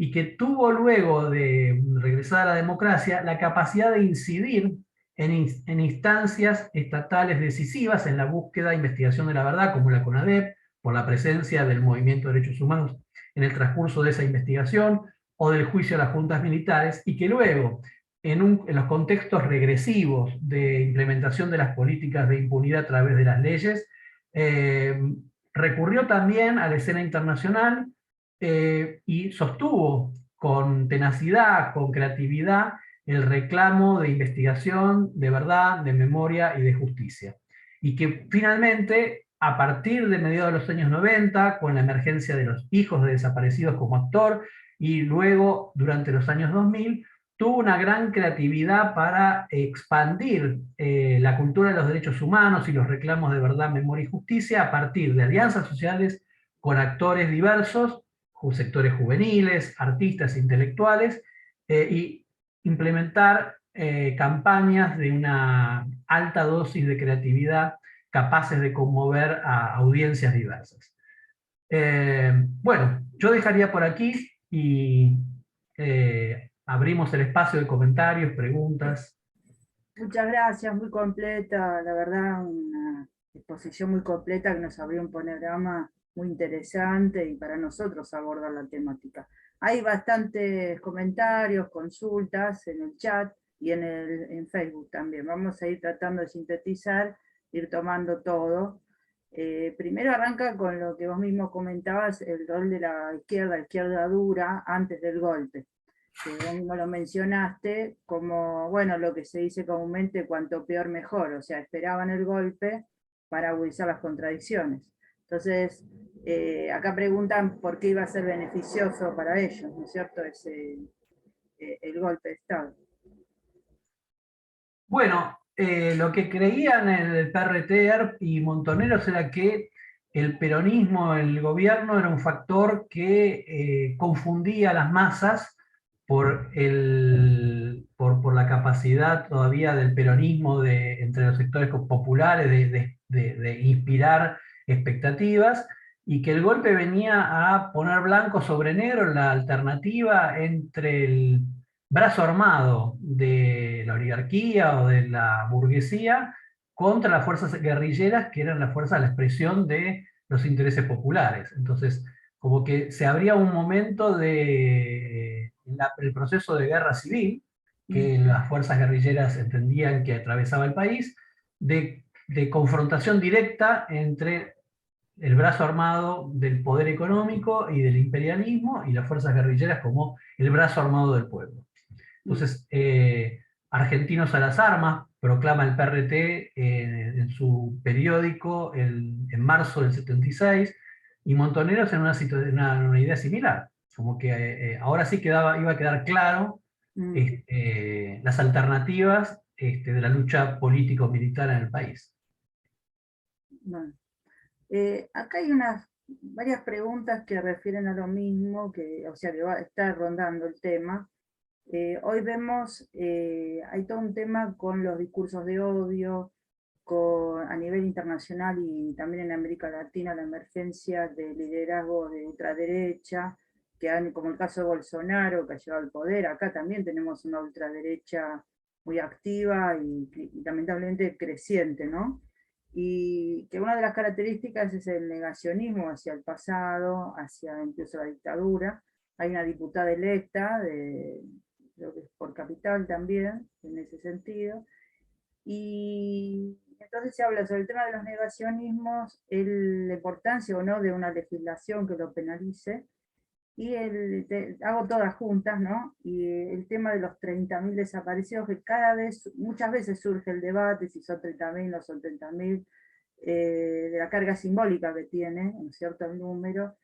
y que tuvo luego de regresar a la democracia la capacidad de incidir en instancias estatales decisivas en la búsqueda e investigación de la verdad, como la CONADEP, por la presencia del movimiento de derechos humanos en el transcurso de esa investigación, o del juicio a las juntas militares, y que luego, en los contextos regresivos de implementación de las políticas de impunidad a través de las leyes, recurrió también a la escena internacional, y sostuvo con tenacidad, con creatividad, el reclamo de investigación, de verdad, de memoria y de justicia. Y que finalmente, a partir de mediados de los años 90, con la emergencia de los hijos de desaparecidos como actor, y luego durante los años 2000, tuvo una gran creatividad para expandir la cultura de los derechos humanos y los reclamos de verdad, memoria y justicia a partir de alianzas sociales con actores diversos, sectores juveniles, artistas, intelectuales, y implementar campañas de una alta dosis de creatividad capaces de conmover a audiencias diversas. Bueno, yo dejaría por aquí y abrimos el espacio de comentarios, preguntas.
Muchas gracias, muy completa, la verdad, una exposición muy completa que nos abrió un panorama muy interesante y para nosotros abordar la temática. Hay bastantes comentarios, consultas en el chat y en Facebook también. Vamos a ir tratando de sintetizar, ir tomando todo. Primero arranca con lo que vos mismo comentabas, el rol de la izquierda dura, antes del golpe, que vos mismo lo mencionaste, como, bueno, lo que se dice comúnmente, cuanto peor mejor, o sea, esperaban el golpe para agudizar las contradicciones. Entonces, acá preguntan por qué iba a ser beneficioso para ellos, ¿no es cierto?, el golpe de Estado.
Bueno, lo que creían en el PRT y Montoneros era que el peronismo, el gobierno, era un factor que confundía a las masas por la capacidad todavía del peronismo entre los sectores populares de inspirar expectativas, y que el golpe venía a poner blanco sobre negro la alternativa entre el brazo armado de la oligarquía o de la burguesía contra las fuerzas guerrilleras, que eran las fuerzas de la expresión de los intereses populares. Entonces, como que se abría un momento el proceso de guerra civil, que las fuerzas guerrilleras entendían que atravesaba el país, de confrontación directa entre el brazo armado del poder económico y del imperialismo y las fuerzas guerrilleras como el brazo armado del pueblo. Entonces, Argentinos a las Armas proclama el PRT en su periódico en marzo del 76, y Montoneros en una idea similar, como que ahora sí iba a quedar claro las alternativas de la lucha político-militar en el país.
Bueno. Acá hay varias preguntas que refieren a lo mismo, o sea, que está rondando el tema. Hoy vemos, hay todo un tema con los discursos de odio, a nivel internacional y también en América Latina, la emergencia de liderazgos de ultraderecha, como el caso de Bolsonaro, que ha llegado al poder. Acá también tenemos una ultraderecha muy activa y lamentablemente creciente, ¿no? Y que una de las características es el negacionismo hacia el pasado, hacia incluso la dictadura. Hay una diputada electa, creo que es por Capital también, en ese sentido. Y entonces se habla sobre el tema de los negacionismos, la importancia o no de una legislación que lo penalice, y hago todas juntas, ¿no? Y el tema de los 30.000 desaparecidos, que muchas veces surge el debate si son 30.000 o no son 30.000, de la carga simbólica que tiene, ¿no es cierto?, el número.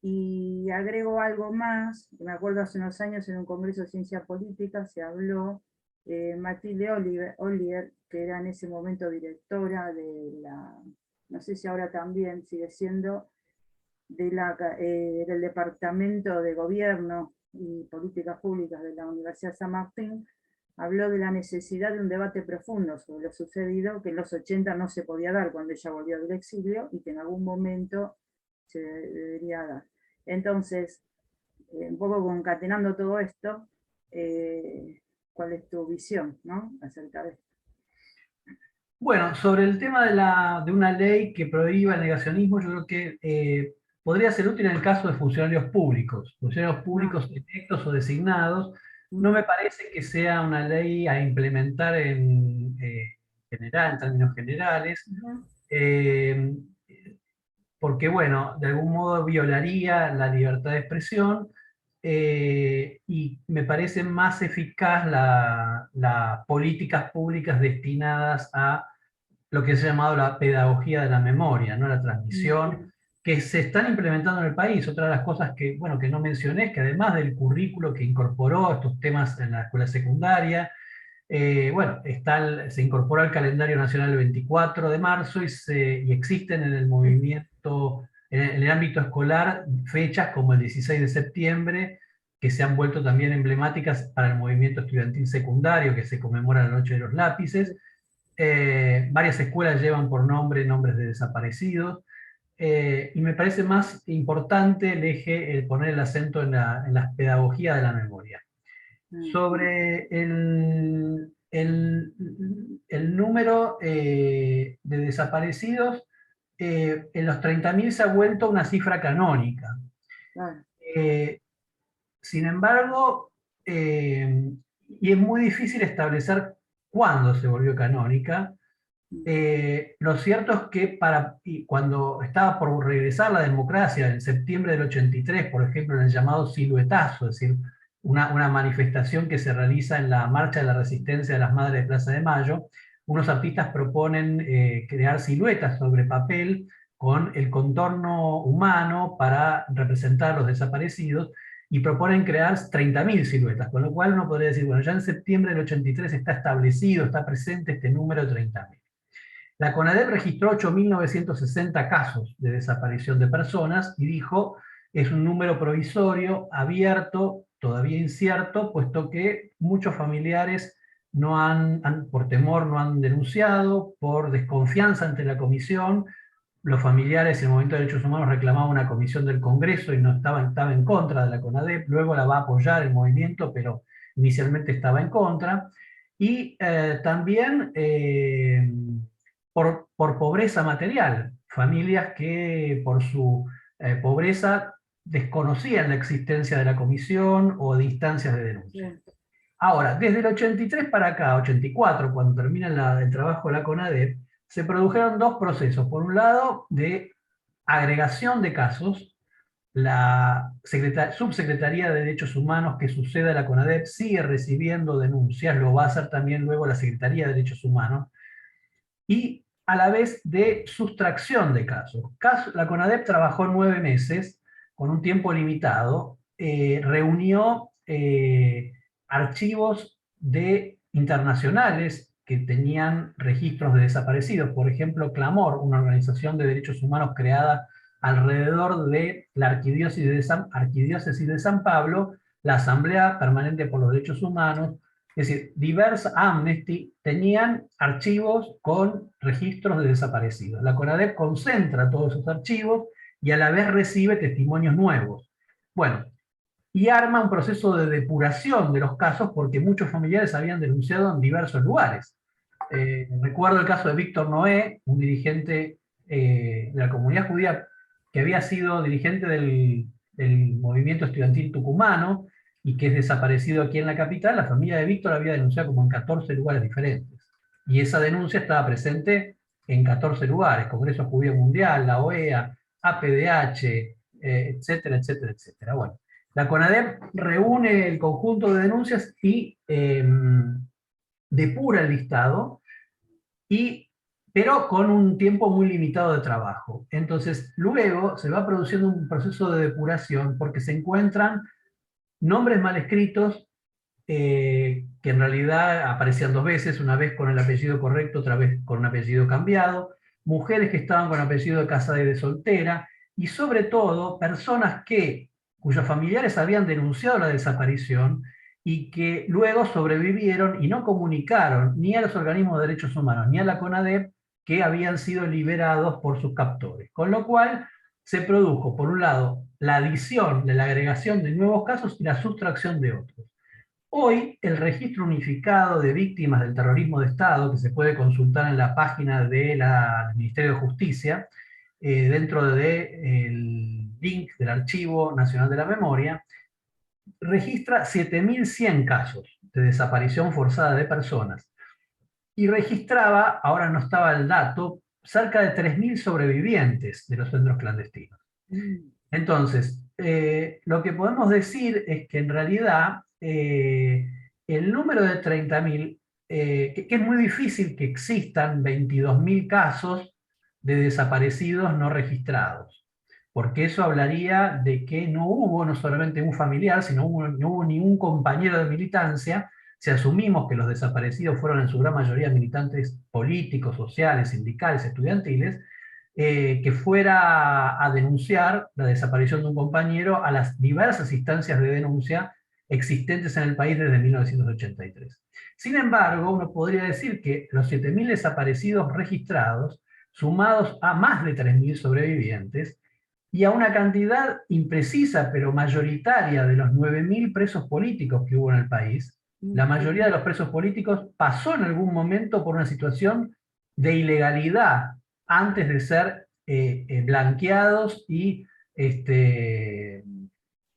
Y agrego algo más, que me acuerdo hace unos años en un congreso de ciencia política se habló, Matilde Ollier, que era en ese momento directora no sé si ahora también sigue siendo, del Departamento de Gobierno y Políticas Públicas de la Universidad San Martín, habló de la necesidad de un debate profundo sobre lo sucedido, que en los 80 no se podía dar cuando ella volvió del exilio, y que en algún momento se debería dar. Entonces, un poco concatenando todo esto, ¿cuál es tu visión, ¿no?, acerca de esto?
Bueno, sobre el tema de una ley que prohíba el negacionismo, yo creo que podría ser útil en el caso de funcionarios públicos electos o designados. No me parece que sea una ley a implementar en términos generales, porque, bueno, de algún modo violaría la libertad de expresión, y me parece más eficaz las políticas públicas destinadas a lo que se ha llamado la pedagogía de la memoria, ¿no? La transmisión, que se están implementando en el país. Otra de las cosas que, bueno, que no mencioné es que además del currículo que incorporó estos temas en la escuela secundaria, bueno, se incorporó al calendario nacional el 24 de marzo y existen en el movimiento, en el ámbito escolar, fechas como el 16 de septiembre, que se han vuelto también emblemáticas para el movimiento estudiantil secundario, que se conmemora la Noche de los Lápices. Varias escuelas llevan por nombre nombres de desaparecidos, y me parece más importante el eje, el poner el acento en la pedagogía de la memoria. Sobre el número de desaparecidos, en los 30.000 se ha vuelto una cifra canónica. Sin embargo, y es muy difícil establecer cuándo se volvió canónica. Lo cierto es que cuando estaba por regresar la democracia en septiembre del 83, por ejemplo, en el llamado siluetazo, es decir, una manifestación que se realiza en la Marcha de la Resistencia de las Madres de Plaza de Mayo, unos artistas proponen crear siluetas sobre papel con el contorno humano para representar a los desaparecidos, y proponen crear 30.000 siluetas, con lo cual uno podría decir, bueno, ya en septiembre del 83 está establecido, está presente este número de 30.000. La CONADEP registró 8.960 casos de desaparición de personas y dijo, es un número provisorio, abierto, todavía incierto, puesto que muchos familiares por temor no han denunciado, por desconfianza ante la comisión. Los familiares en el Movimiento de Derechos Humanos reclamaban una comisión del Congreso y no estaba en contra de la CONADEP, luego la va a apoyar el movimiento, pero inicialmente estaba en contra. Y también por pobreza material, familias que por su pobreza desconocían la existencia de la comisión o de instancias de denuncia. Ahora, desde el 83 para acá, 84, cuando termina el trabajo de la CONADEP, se produjeron dos procesos. Por un lado, de agregación de casos. La Subsecretaría de Derechos Humanos que sucede a la CONADEP sigue recibiendo denuncias, lo va a hacer también luego la Secretaría de Derechos Humanos, y a la vez de sustracción de casos. La CONADEP trabajó 9 meses, con un tiempo limitado, reunió archivos internacionales que tenían registros de desaparecidos. Por ejemplo, Clamor, una organización de derechos humanos creada alrededor de la Arquidiócesis de San Pablo, la Asamblea Permanente por los Derechos Humanos, es decir, diversas Amnesty tenían archivos con registros de desaparecidos. La CONADEP concentra todos esos archivos y a la vez recibe testimonios nuevos. Bueno, y arma un proceso de depuración de los casos porque muchos familiares habían denunciado en diversos lugares. Recuerdo el caso de Víctor Noé, un dirigente de la comunidad judía que había sido dirigente del movimiento estudiantil tucumano y que es desaparecido aquí en la capital. La familia de Víctor había denunciado como en 14 lugares diferentes. Y esa denuncia estaba presente en 14 lugares: Congreso Judío Mundial, la OEA, APDH, etcétera, etcétera, etcétera. Bueno, la CONADEP reúne el conjunto de denuncias y depura el listado, pero con un tiempo muy limitado de trabajo. Entonces, luego se va produciendo un proceso de depuración porque se encuentran nombres mal escritos, que en realidad aparecían 2 veces, una vez con el apellido correcto, otra vez con un apellido cambiado, mujeres que estaban con apellido de casada y de soltera, y sobre todo personas cuyos familiares habían denunciado la desaparición y que luego sobrevivieron y no comunicaron ni a los organismos de derechos humanos ni a la CONADEP que habían sido liberados por sus captores. Con lo cual se produjo, por un lado, la adición, la agregación de nuevos casos y la sustracción de otros. Hoy, el registro unificado de víctimas del terrorismo de Estado, que se puede consultar en la página del Ministerio de Justicia, dentro del link del Archivo Nacional de la Memoria, registra 7.100 casos de desaparición forzada de personas. Y registraba, ahora no estaba el dato, cerca de 3.000 sobrevivientes de los centros clandestinos. Entonces, lo que podemos decir es que en realidad el número de 30.000, que es muy difícil que existan 22.000 casos de desaparecidos no registrados, porque eso hablaría de que no hubo no solamente un familiar, sino no hubo ni un compañero de militancia, si asumimos que los desaparecidos fueron en su gran mayoría militantes políticos, sociales, sindicales, estudiantiles, que fuera a denunciar la desaparición de un compañero a las diversas instancias de denuncia existentes en el país desde 1983. Sin embargo, uno podría decir que los 7.000 desaparecidos registrados, sumados a más de 3.000 sobrevivientes, y a una cantidad imprecisa pero mayoritaria de los 9.000 presos políticos que hubo en el país, la mayoría de los presos políticos pasó en algún momento por una situación de ilegalidad antes de ser blanqueados y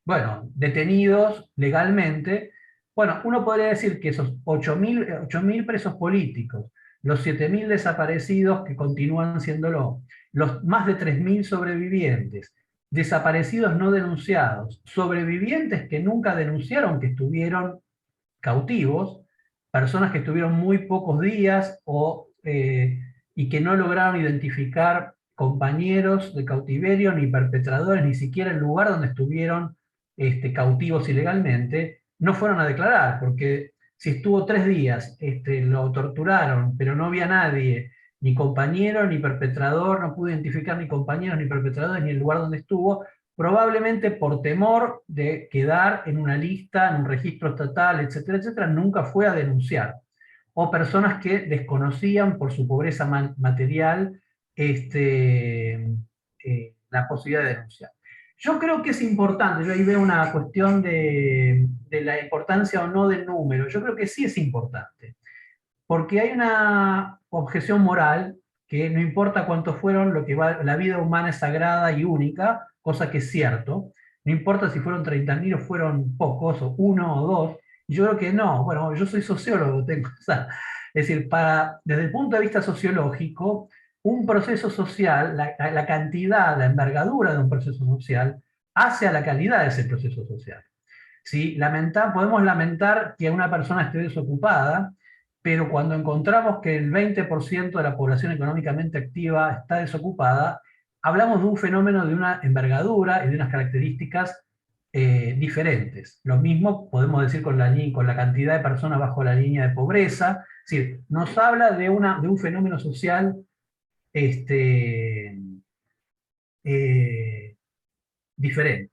bueno, detenidos legalmente. Bueno, uno podría decir que esos 8.000 presos políticos, los 7.000 desaparecidos que continúan siéndolo, los más de 3.000 sobrevivientes, desaparecidos no denunciados, sobrevivientes que nunca denunciaron que estuvieron cautivos, personas que estuvieron muy pocos días y que no lograron identificar compañeros de cautiverio, ni perpetradores, ni siquiera el lugar donde estuvieron cautivos ilegalmente, no fueron a declarar, porque si estuvo 3 días, lo torturaron, pero no había nadie, ni compañero, ni perpetrador, no pudo identificar ni compañeros, ni perpetradores, ni el lugar donde estuvo, probablemente por temor de quedar en una lista, en un registro estatal, etcétera, etcétera, nunca fue a denunciar. O personas que desconocían por su pobreza material la posibilidad de denunciar. Yo creo que es importante, yo ahí veo una cuestión de la importancia o no del número, yo creo que sí es importante, porque hay una objeción moral que no importa cuántos fueron, la vida humana es sagrada y única, cosa que es cierto, no importa si fueron 30.000 o fueron pocos, o uno o dos, yo creo que no, bueno, yo soy sociólogo, es decir, desde el punto de vista sociológico, un proceso social, la cantidad, la envergadura de un proceso social, hace a la calidad de ese proceso social. ¿Sí? Podemos lamentar que una persona esté desocupada, pero cuando encontramos que el 20% de la población económicamente activa está desocupada, hablamos de un fenómeno de una envergadura y de unas características diferentes. Lo mismo podemos decir con la cantidad de personas bajo la línea de pobreza. Es decir, nos habla de un fenómeno social diferente.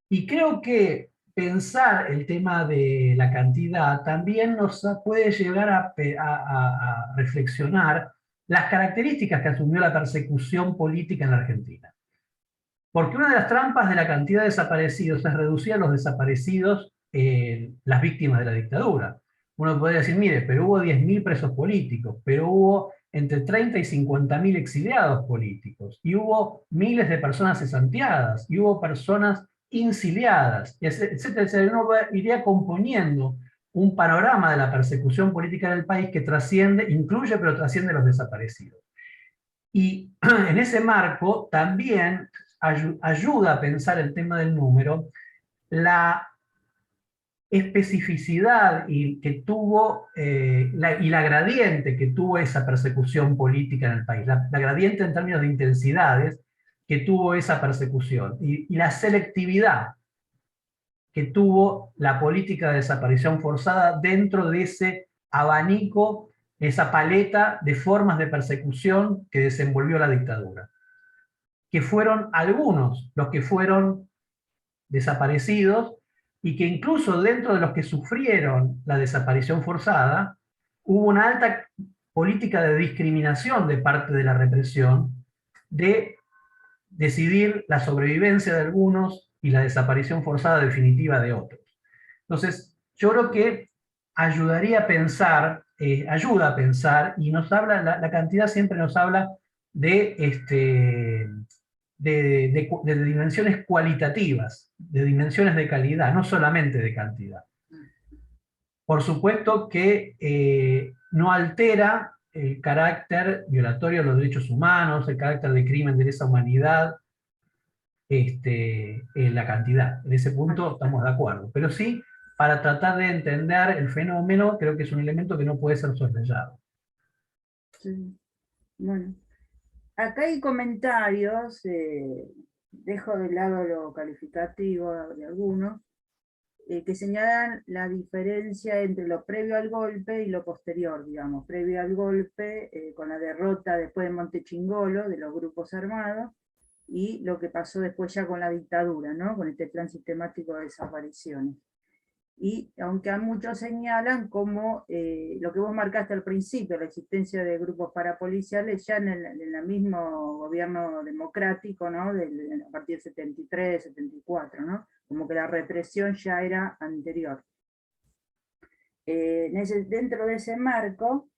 Y creo que pensar el tema de la cantidad también nos puede llegar a reflexionar las características que asumió la persecución política en la Argentina. Porque una de las trampas de la cantidad de desaparecidos es reducir a los desaparecidos las víctimas de la dictadura. Uno podría decir, mire, pero hubo 10.000 presos políticos, pero hubo entre 30 y 50.000 exiliados políticos, y hubo miles de personas cesanteadas, y hubo personas insiliadas, etcétera, etcétera. Uno iría componiendo un panorama de la persecución política del país que incluye, pero trasciende los desaparecidos. Y en ese marco también ayuda a pensar el tema del número, la especificidad que tuvo y la gradiente que tuvo esa persecución política en el país, la gradiente en términos de intensidades que tuvo esa persecución y la selectividad que tuvo la política de desaparición forzada dentro de ese abanico, esa paleta de formas de persecución que desenvolvió la dictadura. Que fueron algunos los que fueron desaparecidos y que incluso dentro de los que sufrieron la desaparición forzada, hubo una alta política de discriminación de parte de la represión, de decidir la sobrevivencia de algunos y la desaparición forzada definitiva de otros. Entonces, yo creo que ayudaría a pensar, ayuda a pensar, y nos habla, la cantidad siempre nos habla de dimensiones cualitativas, de dimensiones de calidad, no solamente de cantidad. Por supuesto que no altera el carácter violatorio de los derechos humanos, el carácter de crimen de lesa humanidad, en la cantidad. En ese punto estamos de acuerdo. Pero sí, para tratar de entender el fenómeno, creo que es un elemento que no puede ser soslayado.
Sí. Bueno, acá hay comentarios, dejo de lado lo calificativo de algunos, que señalan la diferencia entre lo previo al golpe y lo posterior, digamos, previo al golpe, con la derrota después de Montechingolo, de los grupos armados, y lo que pasó después ya con la dictadura, ¿no? Con este plan sistemático de desapariciones. Y aunque a muchos señalan como lo que vos marcaste al principio, la existencia de grupos parapoliciales ya en el mismo gobierno democrático, ¿no? A partir del 73, 74, ¿no? Como que la represión ya era anterior. Dentro de ese marco,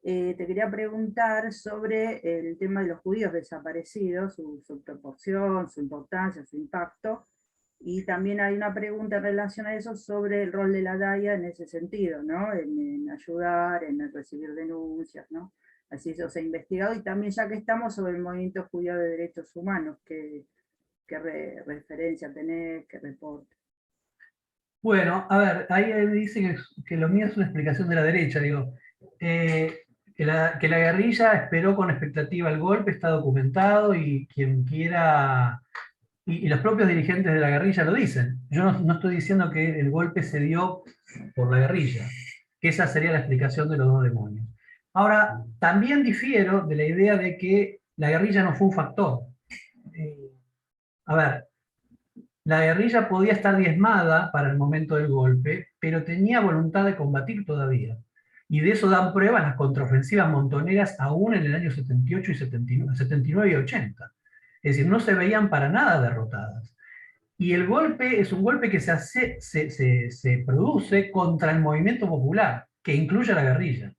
te quería preguntar sobre el tema de los judíos desaparecidos, su proporción, su importancia, su impacto, y también hay una pregunta en relación a eso sobre el rol de la DAIA en ese sentido, ¿no? En ayudar, en recibir denuncias, ¿no? Así eso se ha investigado, y también ya que estamos sobre el movimiento judío de derechos humanos, ¿qué referencia tenés, qué reporte?
Bueno, a ver, ahí él dice que lo mío es una explicación de la derecha, digo, que la guerrilla esperó con expectativa el golpe, está documentado, y quien quiera, y los propios dirigentes de la guerrilla lo dicen. Yo no estoy diciendo que el golpe se dio por la guerrilla, que esa sería la explicación de los dos demonios. Ahora, también difiero de la idea de que la guerrilla no fue un factor. A ver, la guerrilla podía estar diezmada para el momento del golpe, pero tenía voluntad de combatir todavía. Y de eso dan prueba las contraofensivas montoneras aún en el año 78 y 79, 79 y 80. Es decir, no se veían para nada derrotadas. Y el golpe es un golpe que se produce contra el movimiento popular, que incluye a la guerrilla.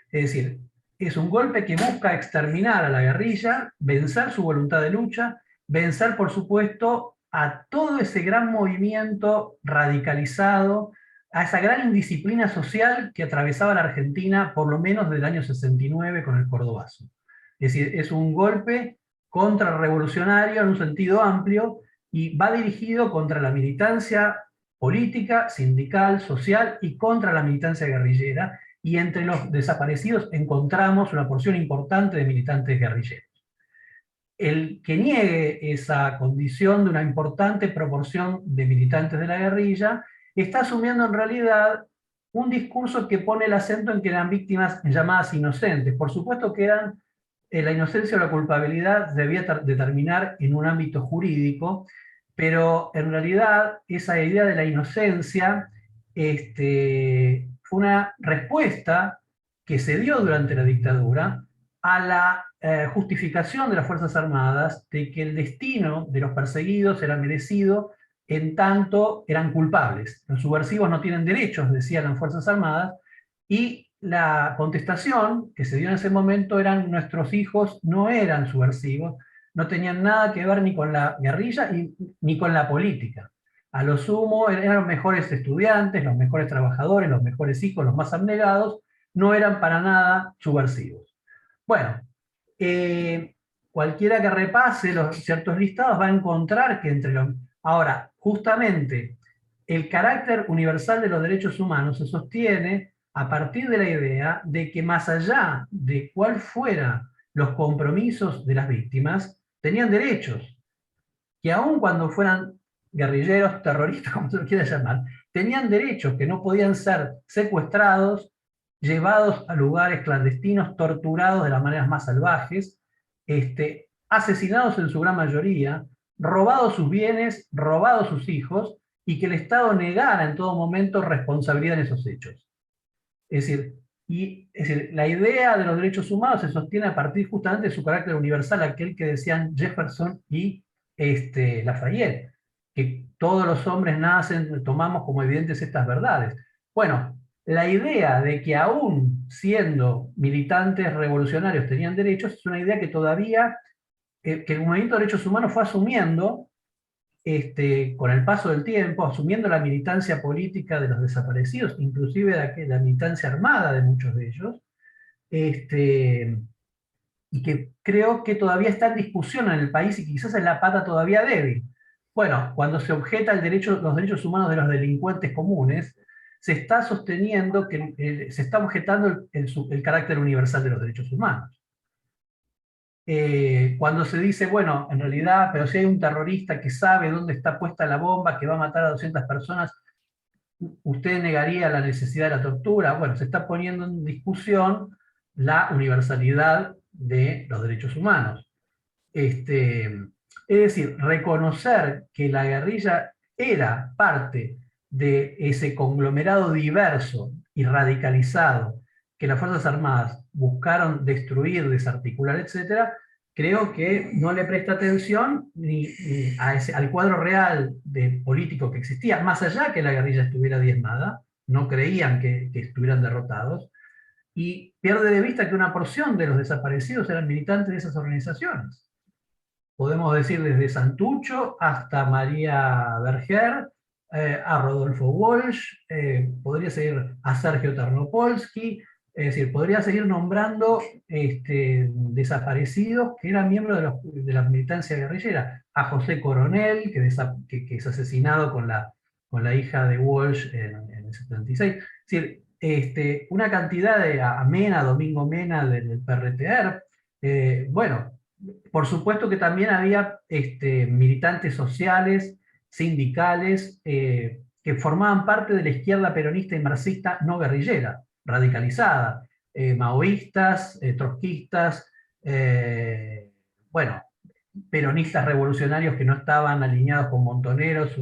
Es decir, es un golpe que busca exterminar a la guerrilla, vencer su voluntad de lucha, vencer, por supuesto, a todo ese gran movimiento radicalizado, a esa gran indisciplina social que atravesaba la Argentina por lo menos desde el año 69 con el Cordobazo. Es decir, es un golpe contrarrevolucionario en un sentido amplio, y va dirigido contra la militancia política, sindical, social, y contra la militancia guerrillera, y entre los desaparecidos encontramos una porción importante de militantes guerrilleros. El que niegue esa condición de una importante proporción de militantes de la guerrilla está asumiendo en realidad un discurso que pone el acento en que eran víctimas llamadas inocentes. Por supuesto que eran, la inocencia o la culpabilidad debía determinar en un ámbito jurídico, pero en realidad esa idea de la inocencia fue una respuesta que se dio durante la dictadura a la justificación de las Fuerzas Armadas de que el destino de los perseguidos era merecido en tanto eran culpables. Los subversivos no tienen derechos, decían las Fuerzas Armadas, y la contestación que se dio en ese momento eran: nuestros hijos no eran subversivos, no tenían nada que ver ni con la guerrilla ni con la política. A lo sumo eran los mejores estudiantes, los mejores trabajadores, los mejores hijos, los más abnegados, no eran para nada subversivos. Bueno, cualquiera que repase ciertos listados va a encontrar que entre los... Ahora, justamente, el carácter universal de los derechos humanos se sostiene a partir de la idea de que, más allá de cuál fueran los compromisos de las víctimas, tenían derechos, que aun cuando fueran guerrilleros, terroristas, como se lo quiera llamar, tenían derechos, que no podían ser secuestrados, llevados a lugares clandestinos, torturados de las maneras más salvajes, asesinados en su gran mayoría, robados sus bienes, robados sus hijos, y que el Estado negara en todo momento responsabilidad en esos hechos. Es decir, la idea de los derechos humanos se sostiene a partir justamente de su carácter universal, aquel que decían Jefferson y Lafayette, que todos los hombres nacen, tomamos como evidentes estas verdades. Bueno, la idea de que aún siendo militantes revolucionarios tenían derechos es una idea que todavía, que el movimiento de derechos humanos fue asumiendo con el paso del tiempo, asumiendo la militancia política de los desaparecidos, inclusive la militancia armada de muchos de ellos, y que creo que todavía está en discusión en el país, y quizás es la pata todavía débil. Bueno, cuando se objeta los derechos humanos de los delincuentes comunes, se está sosteniendo que se está objetando el carácter universal de los derechos humanos. Cuando se dice, bueno, en realidad, pero si hay un terrorista que sabe dónde está puesta la bomba, que va a matar a 200 personas, ¿usted negaría la necesidad de la tortura? Bueno, se está poniendo en discusión la universalidad de los derechos humanos. Es decir, reconocer que la guerrilla era parte de ese conglomerado diverso y radicalizado que las Fuerzas Armadas buscaron destruir, desarticular, etcétera, creo que no le presta atención ni al cuadro real de político que existía, más allá que la guerrilla estuviera diezmada, no creían que estuvieran derrotados, y pierde de vista que una porción de los desaparecidos eran militantes de esas organizaciones. Podemos decir desde Santucho hasta María Berger, a Rodolfo Walsh, podría seguir a Sergio Tarnopolsky, es decir, podría seguir nombrando desaparecidos que eran miembros de la militancia guerrillera, a José Coronel, que es asesinado con la hija de Walsh en el 76. Es decir, una cantidad a Mena, Domingo Mena del PRTR, bueno, por supuesto que también había militantes sociales, sindicales, que formaban parte de la izquierda peronista y marxista no guerrillera, radicalizada, maoístas, trotskistas, bueno, peronistas revolucionarios que no estaban alineados con montoneros,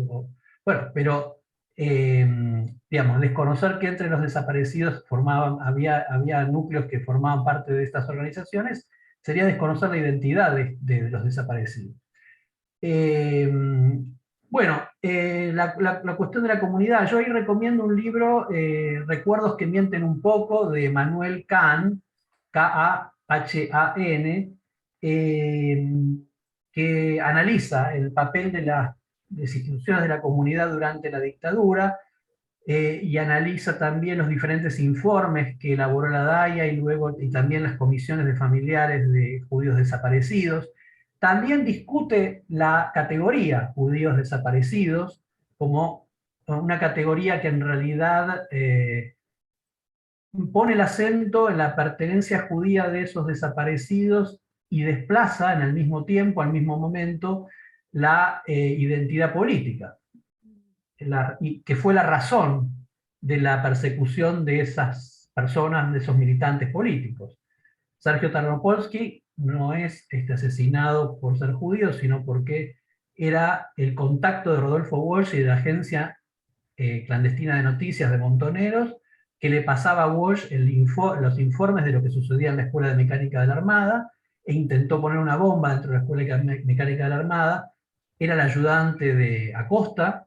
bueno, pero digamos, desconocer que entre los desaparecidos había núcleos que formaban parte de estas organizaciones, sería desconocer la identidad de los desaparecidos. Bueno, la cuestión de la comunidad. Yo ahí recomiendo un libro, Recuerdos que mienten un poco, de Manuel Kahn, K-A-H-A-N, que analiza el papel de las instituciones de la comunidad durante la dictadura, y analiza también los diferentes informes que elaboró la DAIA y también las comisiones de familiares de judíos desaparecidos. También discute la categoría judíos desaparecidos como una categoría que en realidad pone el acento en la pertenencia judía de esos desaparecidos y desplaza en el mismo tiempo, al mismo momento, la identidad política, y que fue la razón de la persecución de esas personas, de esos militantes políticos. Sergio Tarnopolsky no es asesinado por ser judío, sino porque era el contacto de Rodolfo Walsh y de la agencia clandestina de noticias de Montoneros, que le pasaba a Walsh los informes de lo que sucedía en la Escuela de Mecánica de la Armada, e intentó poner una bomba dentro de la Escuela de Mecánica de la Armada. Era el ayudante de Acosta,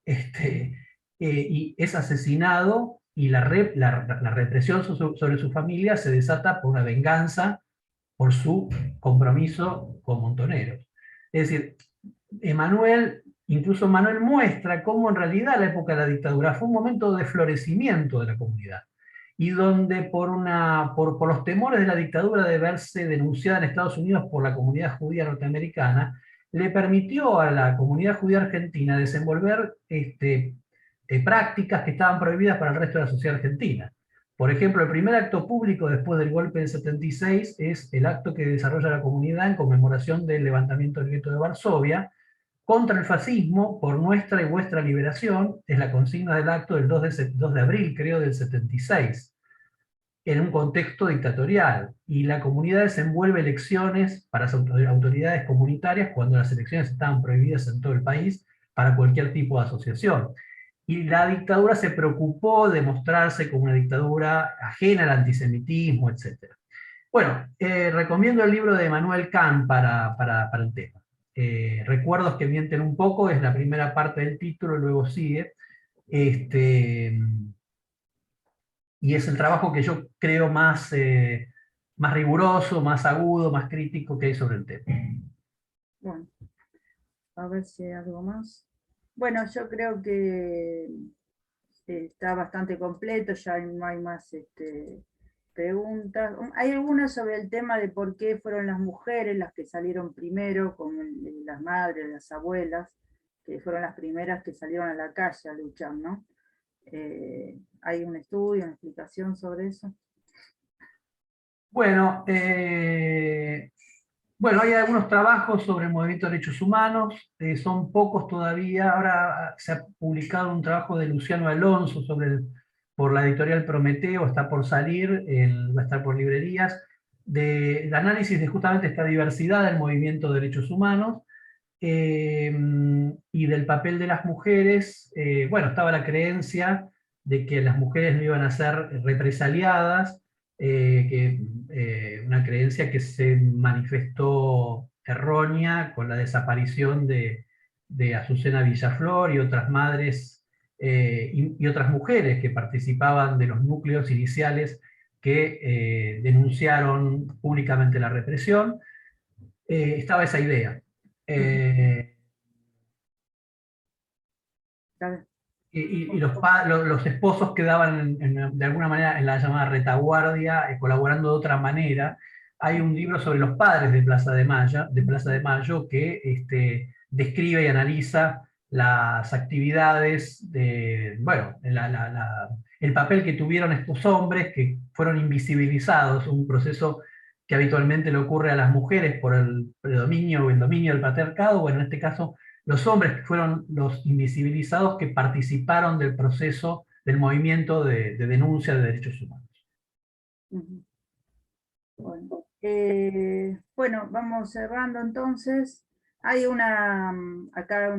y es asesinado, y la represión sobre su familia se desata por una venganza por su compromiso con Montoneros. Es decir, incluso Manuel muestra cómo en realidad la época de la dictadura fue un momento de florecimiento de la comunidad, y donde por los temores de la dictadura de verse denunciada en Estados Unidos por la comunidad judía norteamericana, le permitió a la comunidad judía argentina desenvolver prácticas que estaban prohibidas para el resto de la sociedad argentina. Por ejemplo, el primer acto público después del golpe del 76 es el acto que desarrolla la comunidad en conmemoración del levantamiento del gueto de Varsovia contra el fascismo, por nuestra y vuestra liberación. Es la consigna del acto del 2 de abril, creo, del 76, en un contexto dictatorial. Y la comunidad desenvuelve elecciones para las autoridades comunitarias cuando las elecciones estaban prohibidas en todo el país para cualquier tipo de asociación. Y la dictadura se preocupó de mostrarse como una dictadura ajena al antisemitismo, etc. Bueno, recomiendo el libro de Manuel Kahn para el tema. Recuerdos que mienten un poco, es la primera parte del título, luego sigue. Y es el trabajo que yo creo más riguroso, más agudo, más crítico que hay sobre el tema.
Bueno, a ver si hay algo más. Bueno, yo creo que está bastante completo, ya no hay más preguntas. Hay algunas sobre el tema de por qué fueron las mujeres las que salieron primero, como las madres, las abuelas. que fueron las primeras que salieron a la calle a luchar, ¿no? ¿Hay un estudio, una explicación sobre eso?
Bueno, bueno, hay algunos trabajos sobre el movimiento de derechos humanos, son pocos todavía. Ahora se ha publicado un trabajo de Luciano Alonso por la editorial Prometeo, está por salir, va a estar por librerías, de análisis de justamente esta diversidad del movimiento de derechos humanos y del papel de las mujeres. Bueno, estaba la creencia de que las mujeres no iban a ser represaliadas, una creencia que se manifestó errónea con la desaparición de Azucena Villaflor y otras madres y otras mujeres que participaban de los núcleos iniciales que denunciaron públicamente la represión. Estaba esa idea. Y los esposos quedaban de alguna manera en la llamada retaguardia, colaborando de otra manera. Hay un libro sobre los padres de Plaza de Mayo que describe y analiza las actividades, bueno, el papel que tuvieron estos hombres que fueron invisibilizados, un proceso que habitualmente le ocurre a las mujeres por el predominio o el dominio del patriarcado. Bueno, en este caso los hombres que fueron los invisibilizados que participaron del proceso, del movimiento de denuncia de derechos humanos.
Bueno, bueno, vamos cerrando entonces. Hay acá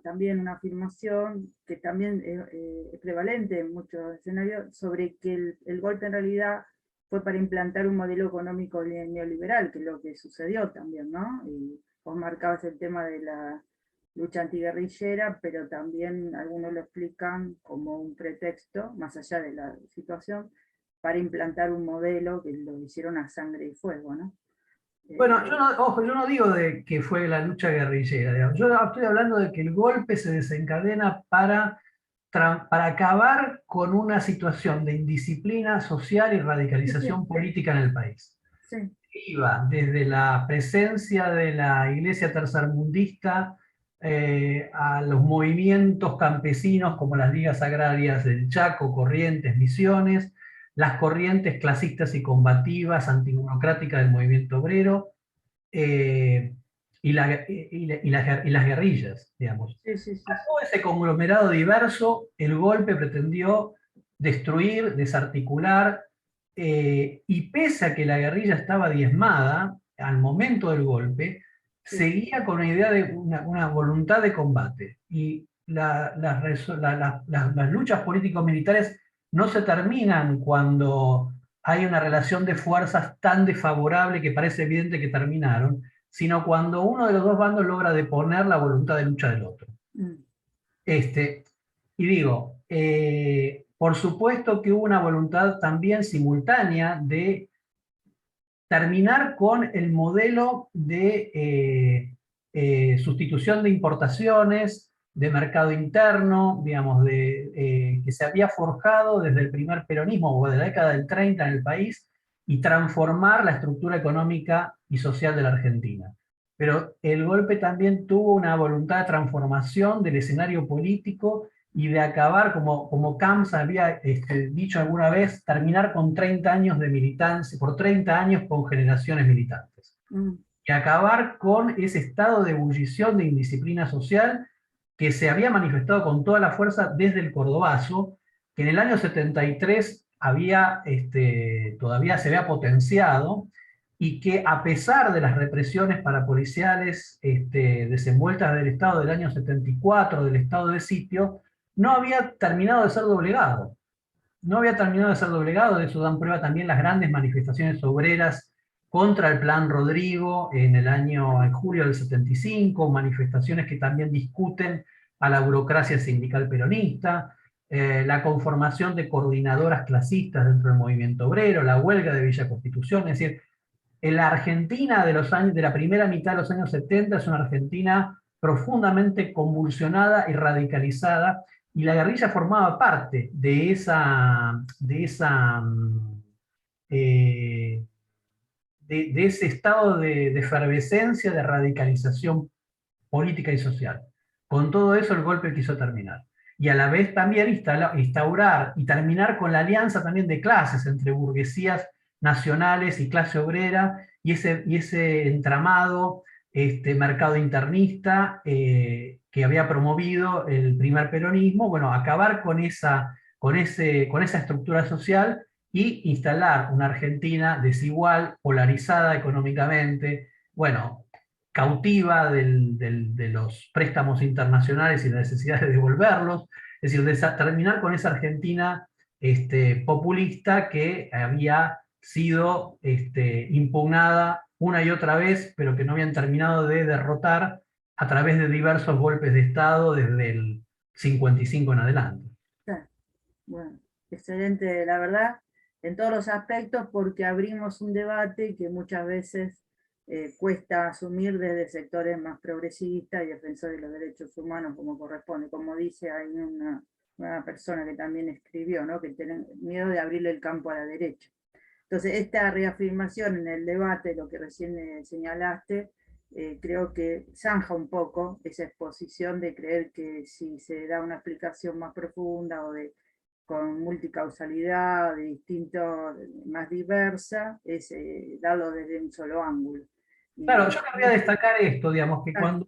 también una afirmación que también es prevalente en muchos escenarios sobre que el golpe en realidad fue para implantar un modelo económico neoliberal, que es lo que sucedió también, ¿no? Y vos marcabas el tema de la lucha antiguerrillera, pero también algunos lo explican como un pretexto, más allá de la situación, para implantar un modelo que lo hicieron a sangre y fuego, ¿no?
Bueno, yo no digo de que fue la lucha guerrillera, digamos. Yo estoy hablando de que el golpe se desencadena para acabar con una situación de indisciplina social y radicalización política en el país.
Sí.
Iba desde la presencia de la iglesia tercermundista a los movimientos campesinos como las ligas agrarias del Chaco, Corrientes, Misiones, las corrientes clasistas y combativas antiburocráticas del movimiento obrero y las guerrillas, digamos.
Sí.
A todo ese conglomerado diverso, el golpe pretendió destruir, desarticular, y pese a que la guerrilla estaba diezmada, al momento del golpe, seguía con la idea de una voluntad de combate. Y las luchas político-militares no se terminan cuando hay una relación de fuerzas tan desfavorable que parece evidente que terminaron, sino cuando uno de los dos bandos logra deponer la voluntad de lucha del otro. Y digo, por supuesto que hubo una voluntad también simultánea de terminar con el modelo de sustitución de importaciones, de mercado interno, digamos, que se había forjado desde el primer peronismo o de la década del 30 en el país, y transformar la estructura económica y social de la Argentina. Pero el golpe también tuvo una voluntad de transformación del escenario político y de acabar, como Camps había dicho alguna vez, terminar con 30 años de militancia, por 30 años con generaciones militantes. Y acabar con ese estado de ebullición de indisciplina social que se había manifestado con toda la fuerza desde el Cordobazo, que en el año 73 todavía se había potenciado, y que a pesar de las represiones parapoliciales desenvueltas del Estado del año 74, del estado de sitio, no había terminado de ser doblegado. No había terminado de ser doblegado, de eso dan prueba también las grandes manifestaciones obreras contra el Plan Rodrigo en julio del 75, manifestaciones que también discuten a la burocracia sindical peronista, la conformación de coordinadoras clasistas dentro del movimiento obrero, la huelga de Villa Constitución. Es decir, en la Argentina de la primera mitad de los años 70 es una Argentina profundamente convulsionada y radicalizada, y la guerrilla formaba parte de ese estado de efervescencia, de radicalización política y social. Con todo eso el golpe quiso terminar. Y a la vez también instaurar y terminar con la alianza también de clases entre burguesías nacionales y clase obrera, y ese entramado, mercado internista que había promovido el primer peronismo, bueno, acabar con esa estructura social y instalar una Argentina desigual, polarizada económicamente, bueno, cautiva de los préstamos internacionales y la necesidad de devolverlos, es decir, terminar con esa Argentina populista que había sido impugnada una y otra vez, pero que no habían terminado de derrotar a través de diversos golpes de Estado desde el 55 en adelante.
Bueno, excelente, la verdad, en todos los aspectos, porque abrimos un debate que muchas veces cuesta asumir desde sectores más progresistas y defensores de los derechos humanos como corresponde. Como dice, hay una persona que también escribió, ¿no?, que tiene miedo de abrirle el campo a la derecha. Entonces, esta reafirmación en el debate, lo que recién señalaste, creo que zanja un poco esa exposición de creer que si se da una explicación más profunda o con multicausalidad, de distintos, más diversa, es darlo desde un solo ángulo.
Claro, yo querría destacar esto, digamos, que cuando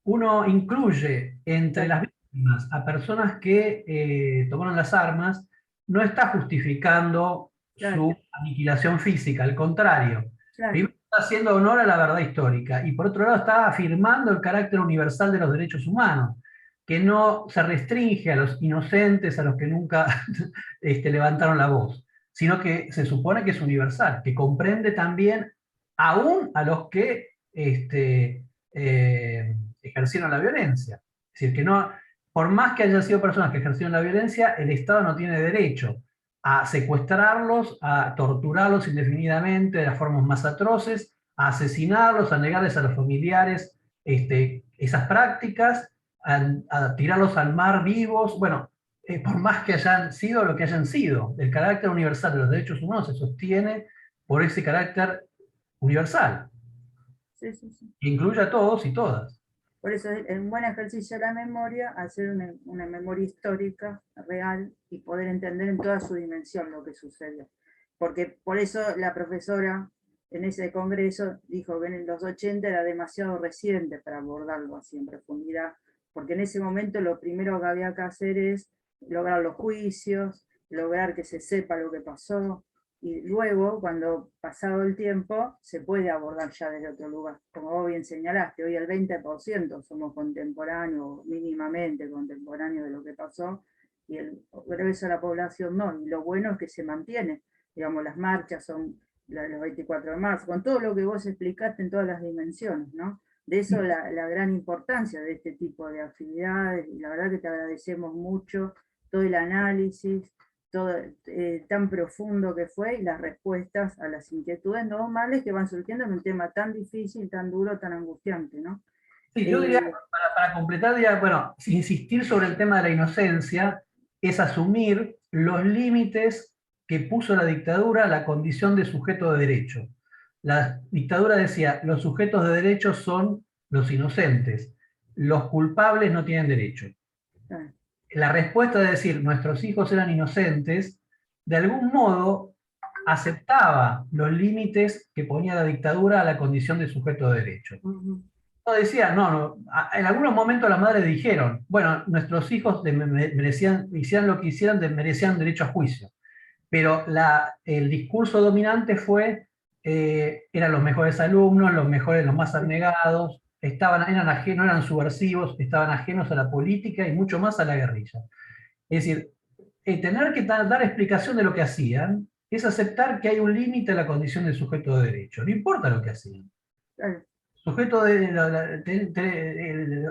uno incluye entre las víctimas a personas que tomaron las armas, no está justificando su aniquilación física, al contrario. Primero está haciendo honor a la verdad histórica y por otro lado está afirmando el carácter universal de los derechos humanos, que no se restringe a los inocentes, a los que nunca levantaron la voz, sino que se supone que es universal, que comprende también aún a los que ejercieron la violencia. Es decir, que no, por más que hayan sido personas que ejercieron la violencia, el Estado no tiene derecho a secuestrarlos, a torturarlos indefinidamente de las formas más atroces, a asesinarlos, a negarles a los familiares esas prácticas, a tirarlos al mar vivos. Bueno, por más que hayan sido lo que hayan sido, el carácter universal de los derechos humanos se sostiene por ese carácter universal,
sí, sí, sí.
Que incluye a todos y todas.
Por eso es un buen ejercicio de la memoria, hacer una memoria histórica, real, y poder entender en toda su dimensión lo que sucedió. Porque por eso la profesora en ese congreso dijo que en los 80 era demasiado reciente para abordarlo así en profundidad, porque en ese momento lo primero que había que hacer es lograr los juicios, lograr que se sepa lo que pasó, y luego, cuando pasado el tiempo, se puede abordar ya desde otro lugar. Como vos bien señalaste, hoy el 20% somos contemporáneos, mínimamente contemporáneos de lo que pasó, y el grueso de la población no, y lo bueno es que se mantiene. Digamos, las marchas son los 24 de marzo, con todo lo que vos explicaste en todas las dimensiones, ¿no? De eso la gran importancia de este tipo de actividades, y la verdad que te agradecemos mucho todo el análisis, todo, tan profundo que fue, y las respuestas a las inquietudes normales que van surgiendo en un tema tan difícil, tan duro, tan angustiante, ¿no?
Sí, yo diría, para completar, diría, bueno, insistir sobre el tema de la inocencia es asumir los límites que puso la dictadura a la condición de sujeto de derecho. La dictadura decía, los sujetos de derecho son los inocentes, los culpables no tienen derecho. La respuesta de decir nuestros hijos eran inocentes, de algún modo aceptaba los límites que ponía la dictadura a la condición de sujeto de derecho. No decía, en algunos momentos las madres dijeron, bueno, nuestros hijos merecían, hicieran lo que hicieran, merecían derecho a juicio. Pero el discurso dominante fue, eran los mejores alumnos, los mejores, los más abnegados, eran ajenos, eran subversivos, estaban ajenos a la política y mucho más a la guerrilla. Es decir, tener que dar explicación de lo que hacían es aceptar que hay un límite a la condición del sujeto de derecho, no importa lo que hacían. Sujeto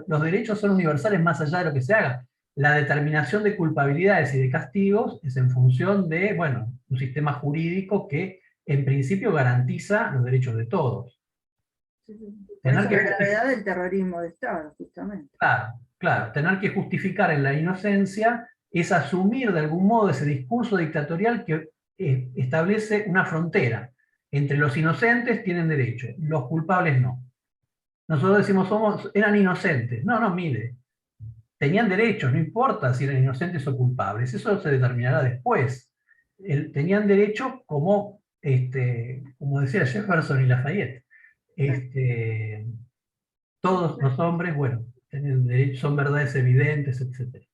los derechos son universales más allá de lo que se haga. La determinación de culpabilidades y de castigos es en función de, bueno, un sistema jurídico que en principio garantiza los derechos de todos.
Por eso la gravedad del terrorismo de Estado, justamente.
Claro, tener que justificar en la inocencia es asumir de algún modo ese discurso dictatorial que establece una frontera. Entre los inocentes tienen derecho, los culpables no. nosotros decimos, eran inocentes. No, no, mire, tenían derechos, no importa si eran inocentes o culpables, eso se determinará después. Tenían derechos como, como decía Jefferson y Lafayette. Todos los hombres, bueno, tienen derechos, son verdades evidentes, etc.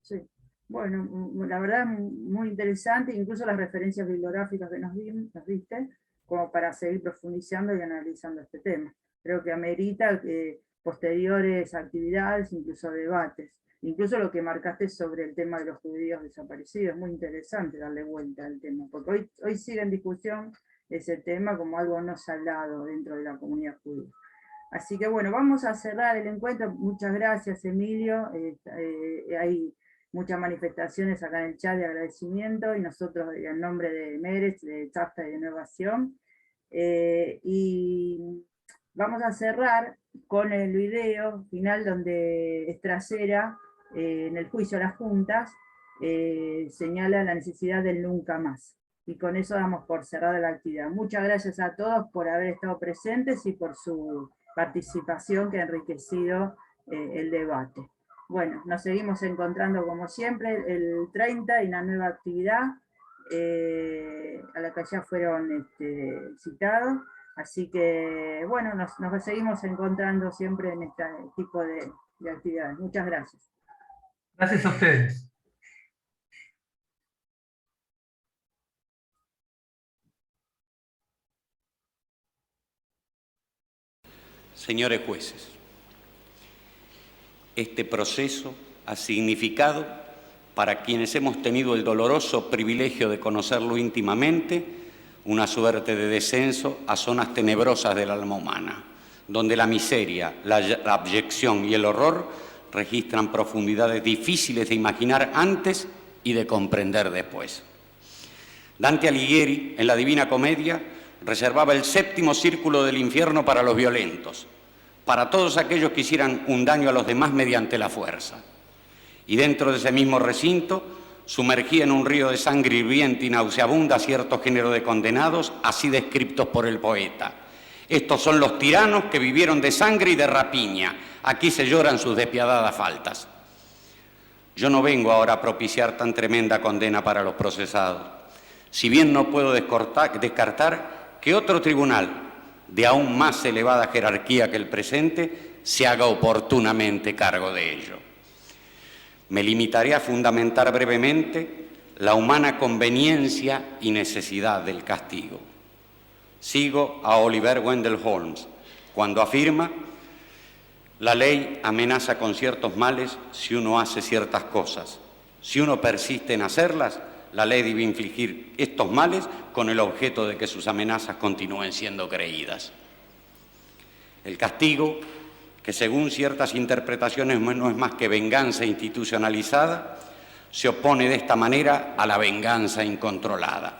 Sí. Bueno, la verdad muy interesante, incluso las referencias bibliográficas que nos diste, como para seguir profundizando y analizando este tema. Creo que amerita posteriores actividades, incluso debates. Incluso lo que marcaste sobre el tema de los judíos desaparecidos, muy interesante darle vuelta al tema, porque hoy sigue en discusión ese tema como algo no saldado dentro de la comunidad judía. Así que bueno, vamos a cerrar el encuentro. Muchas gracias, Emilio. Hay muchas manifestaciones acá en el chat de agradecimiento, y nosotros en nombre de Meretz, de Chafta y de Innovación. Y vamos a cerrar con el video final donde Estracera, en el juicio a las juntas, señala la necesidad del nunca más. Y con eso damos por cerrada la actividad. Muchas gracias a todos por haber estado presentes y por su participación que ha enriquecido el debate. Bueno, nos seguimos encontrando como siempre el 30 y una nueva actividad a la que ya fueron citados. Así que, bueno, nos seguimos encontrando siempre en este tipo de actividades. Muchas gracias.
Gracias a ustedes.
Señores jueces, este proceso ha significado, para quienes hemos tenido el doloroso privilegio de conocerlo íntimamente, una suerte de descenso a zonas tenebrosas del alma humana, donde la miseria, la abyección y el horror registran profundidades difíciles de imaginar antes y de comprender después. Dante Alighieri, en la Divina Comedia, reservaba el 7º círculo del infierno para los violentos, para todos aquellos que hicieran un daño a los demás mediante la fuerza. Y dentro de ese mismo recinto, sumergía en un río de sangre hirviente y nauseabunda a cierto género de condenados, así descriptos por el poeta. Estos son los tiranos que vivieron de sangre y de rapiña. Aquí se lloran sus despiadadas faltas. Yo no vengo ahora a propiciar tan tremenda condena para los procesados, si bien no puedo descartar que otro tribunal de aún más elevada jerarquía que el presente se haga oportunamente cargo de ello. Me limitaré a fundamentar brevemente la humana conveniencia y necesidad del castigo. Sigo a Oliver Wendell Holmes cuando afirma: la ley amenaza con ciertos males si uno hace ciertas cosas. Si uno persiste en hacerlas, la ley debe infligir estos males con el objeto de que sus amenazas continúen siendo creídas. El castigo, que según ciertas interpretaciones no es más que venganza institucionalizada, se opone de esta manera a la venganza incontrolada.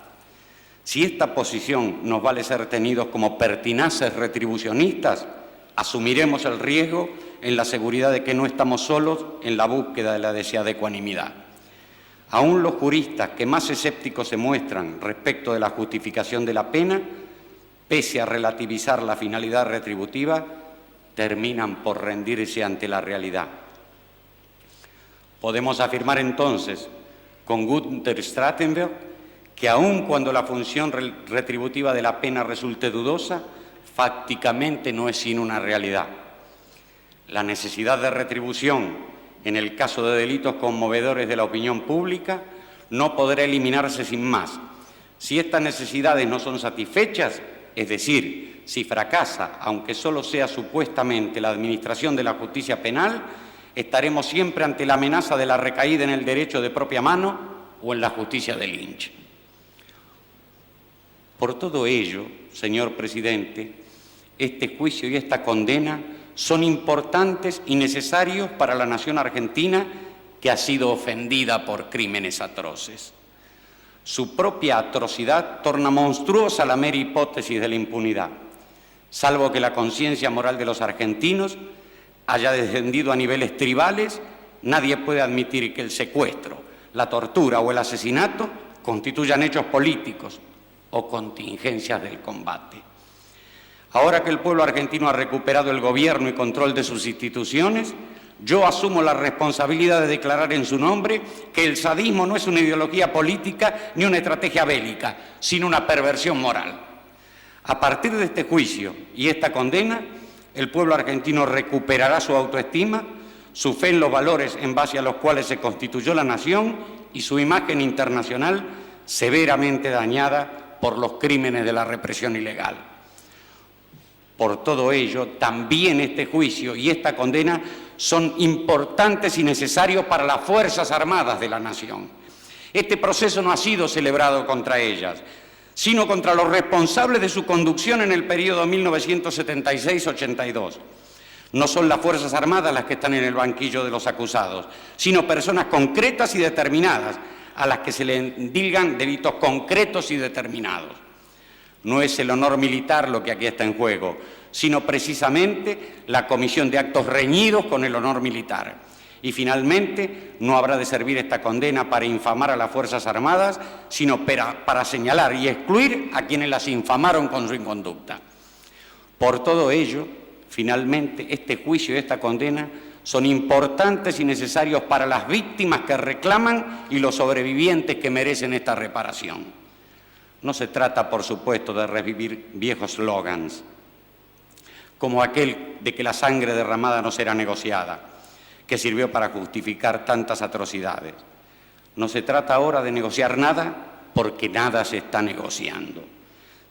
Si esta posición nos vale ser tenidos como pertinaces retribucionistas, asumiremos el riesgo en la seguridad de que no estamos solos en la búsqueda de la deseada ecuanimidad. Aún los juristas que más escépticos se muestran respecto de la justificación de la pena, pese a relativizar la finalidad retributiva, terminan por rendirse ante la realidad. Podemos afirmar entonces, con Gunther Stratenberg, que aun cuando la función retributiva de la pena resulte dudosa, fácticamente no es sino una realidad. La necesidad de retribución en el caso de delitos conmovedores de la opinión pública no podrá eliminarse sin más. Si estas necesidades no son satisfechas, es decir, si fracasa, aunque solo sea supuestamente, la administración de la justicia penal, estaremos siempre ante la amenaza de la recaída en el derecho de propia mano o en la justicia de Lynch. Por todo ello, señor presidente, este juicio y esta condena son importantes y necesarios para la nación argentina, que ha sido ofendida por crímenes atroces. Su propia atrocidad torna monstruosa la mera hipótesis de la impunidad, salvo que la conciencia moral de los argentinos haya descendido a niveles tribales. Nadie puede admitir que el secuestro, la tortura o el asesinato constituyan hechos políticos o contingencias del combate. Ahora que el pueblo argentino ha recuperado el gobierno y control de sus instituciones, yo asumo la responsabilidad de declarar en su nombre que el sadismo no es una ideología política ni una estrategia bélica, sino una perversión moral. A partir de este juicio y esta condena, el pueblo argentino recuperará su autoestima, su fe en los valores en base a los cuales se constituyó la nación y su imagen internacional severamente dañada por los crímenes de la represión ilegal. Por todo ello, también este juicio y esta condena son importantes y necesarios para las Fuerzas Armadas de la nación. Este proceso no ha sido celebrado contra ellas, sino contra los responsables de su conducción en el periodo 1976-82. No son las Fuerzas Armadas las que están en el banquillo de los acusados, sino personas concretas y determinadas, a las que se le endilgan delitos concretos y determinados. No es el honor militar lo que aquí está en juego, sino precisamente la comisión de actos reñidos con el honor militar. Y finalmente, no habrá de servir esta condena para infamar a las Fuerzas Armadas, sino para señalar y excluir a quienes las infamaron con su inconducta. Por todo ello, finalmente, este juicio y esta condena son importantes y necesarios para las víctimas que reclaman y los sobrevivientes que merecen esta reparación. No se trata, por supuesto, de revivir viejos slogans, como aquel de que la sangre derramada no será negociada, que sirvió para justificar tantas atrocidades. No se trata ahora de negociar nada, porque nada se está negociando.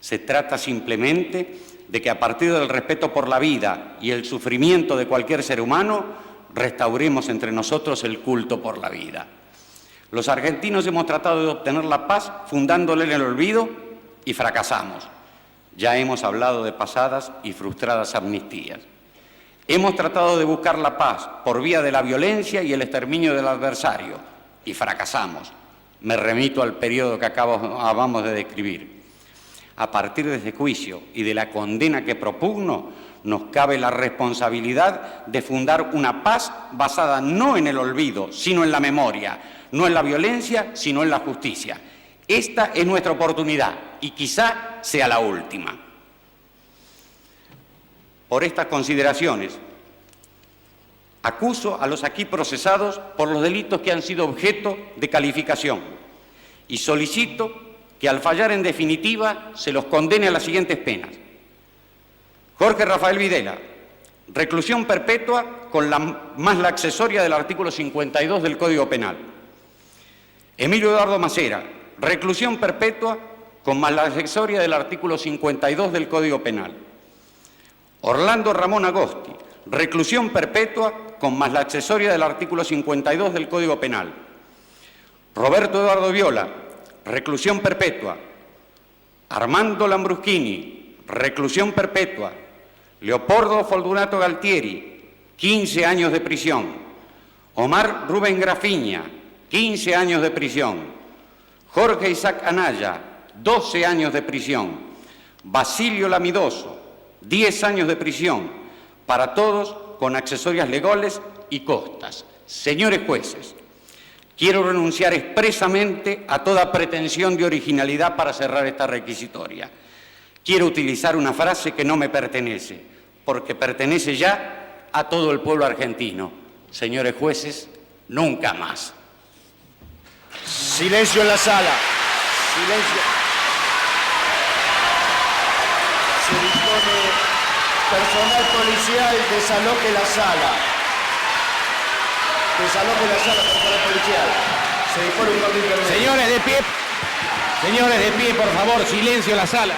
Se trata simplemente de que a partir del respeto por la vida y el sufrimiento de cualquier ser humano, restauremos entre nosotros el culto por la vida. Los argentinos hemos tratado de obtener la paz fundándole en el olvido y fracasamos. Ya hemos hablado de pasadas y frustradas amnistías. Hemos tratado de buscar la paz por vía de la violencia y el exterminio del adversario y fracasamos. Me remito al periodo que acabamos de describir. A partir de este juicio y de la condena que propugno, nos cabe la responsabilidad de fundar una paz basada no en el olvido, sino en la memoria, no en la violencia, sino en la justicia. Esta es nuestra oportunidad y quizá sea la última. Por estas consideraciones, acuso a los aquí procesados por los delitos que han sido objeto de calificación y solicito que al fallar en definitiva se los condene a las siguientes penas. Jorge Rafael Videla, reclusión perpetua con más la accesoria del artículo 52 del Código Penal. Emilio Eduardo Macera, reclusión perpetua con más la accesoria del artículo 52 del Código Penal. Orlando Ramón Agosti, reclusión perpetua con más la accesoria del artículo 52 del Código Penal. Roberto Eduardo Viola, reclusión perpetua. Armando Lambruschini, reclusión perpetua. Leopoldo Fortunato Galtieri, 15 años de prisión. Omar Rubén Grafiña, 15 años de prisión. Jorge Isaac Anaya, 12 años de prisión. Basilio Lamidoso, 10 años de prisión. Para todos con accesorias legales y costas. Señores jueces, quiero renunciar expresamente a toda pretensión de originalidad para cerrar esta requisitoria. Quiero utilizar una frase que no me pertenece, porque pertenece ya a todo el pueblo argentino. Señores jueces, nunca más.
Silencio en la sala. Silencio. Se dispone personal policial, desaloje la sala. Desaloje la sala, personal policial. Se dispone un corte intermedio.
Señores de pie, por favor, silencio en la sala.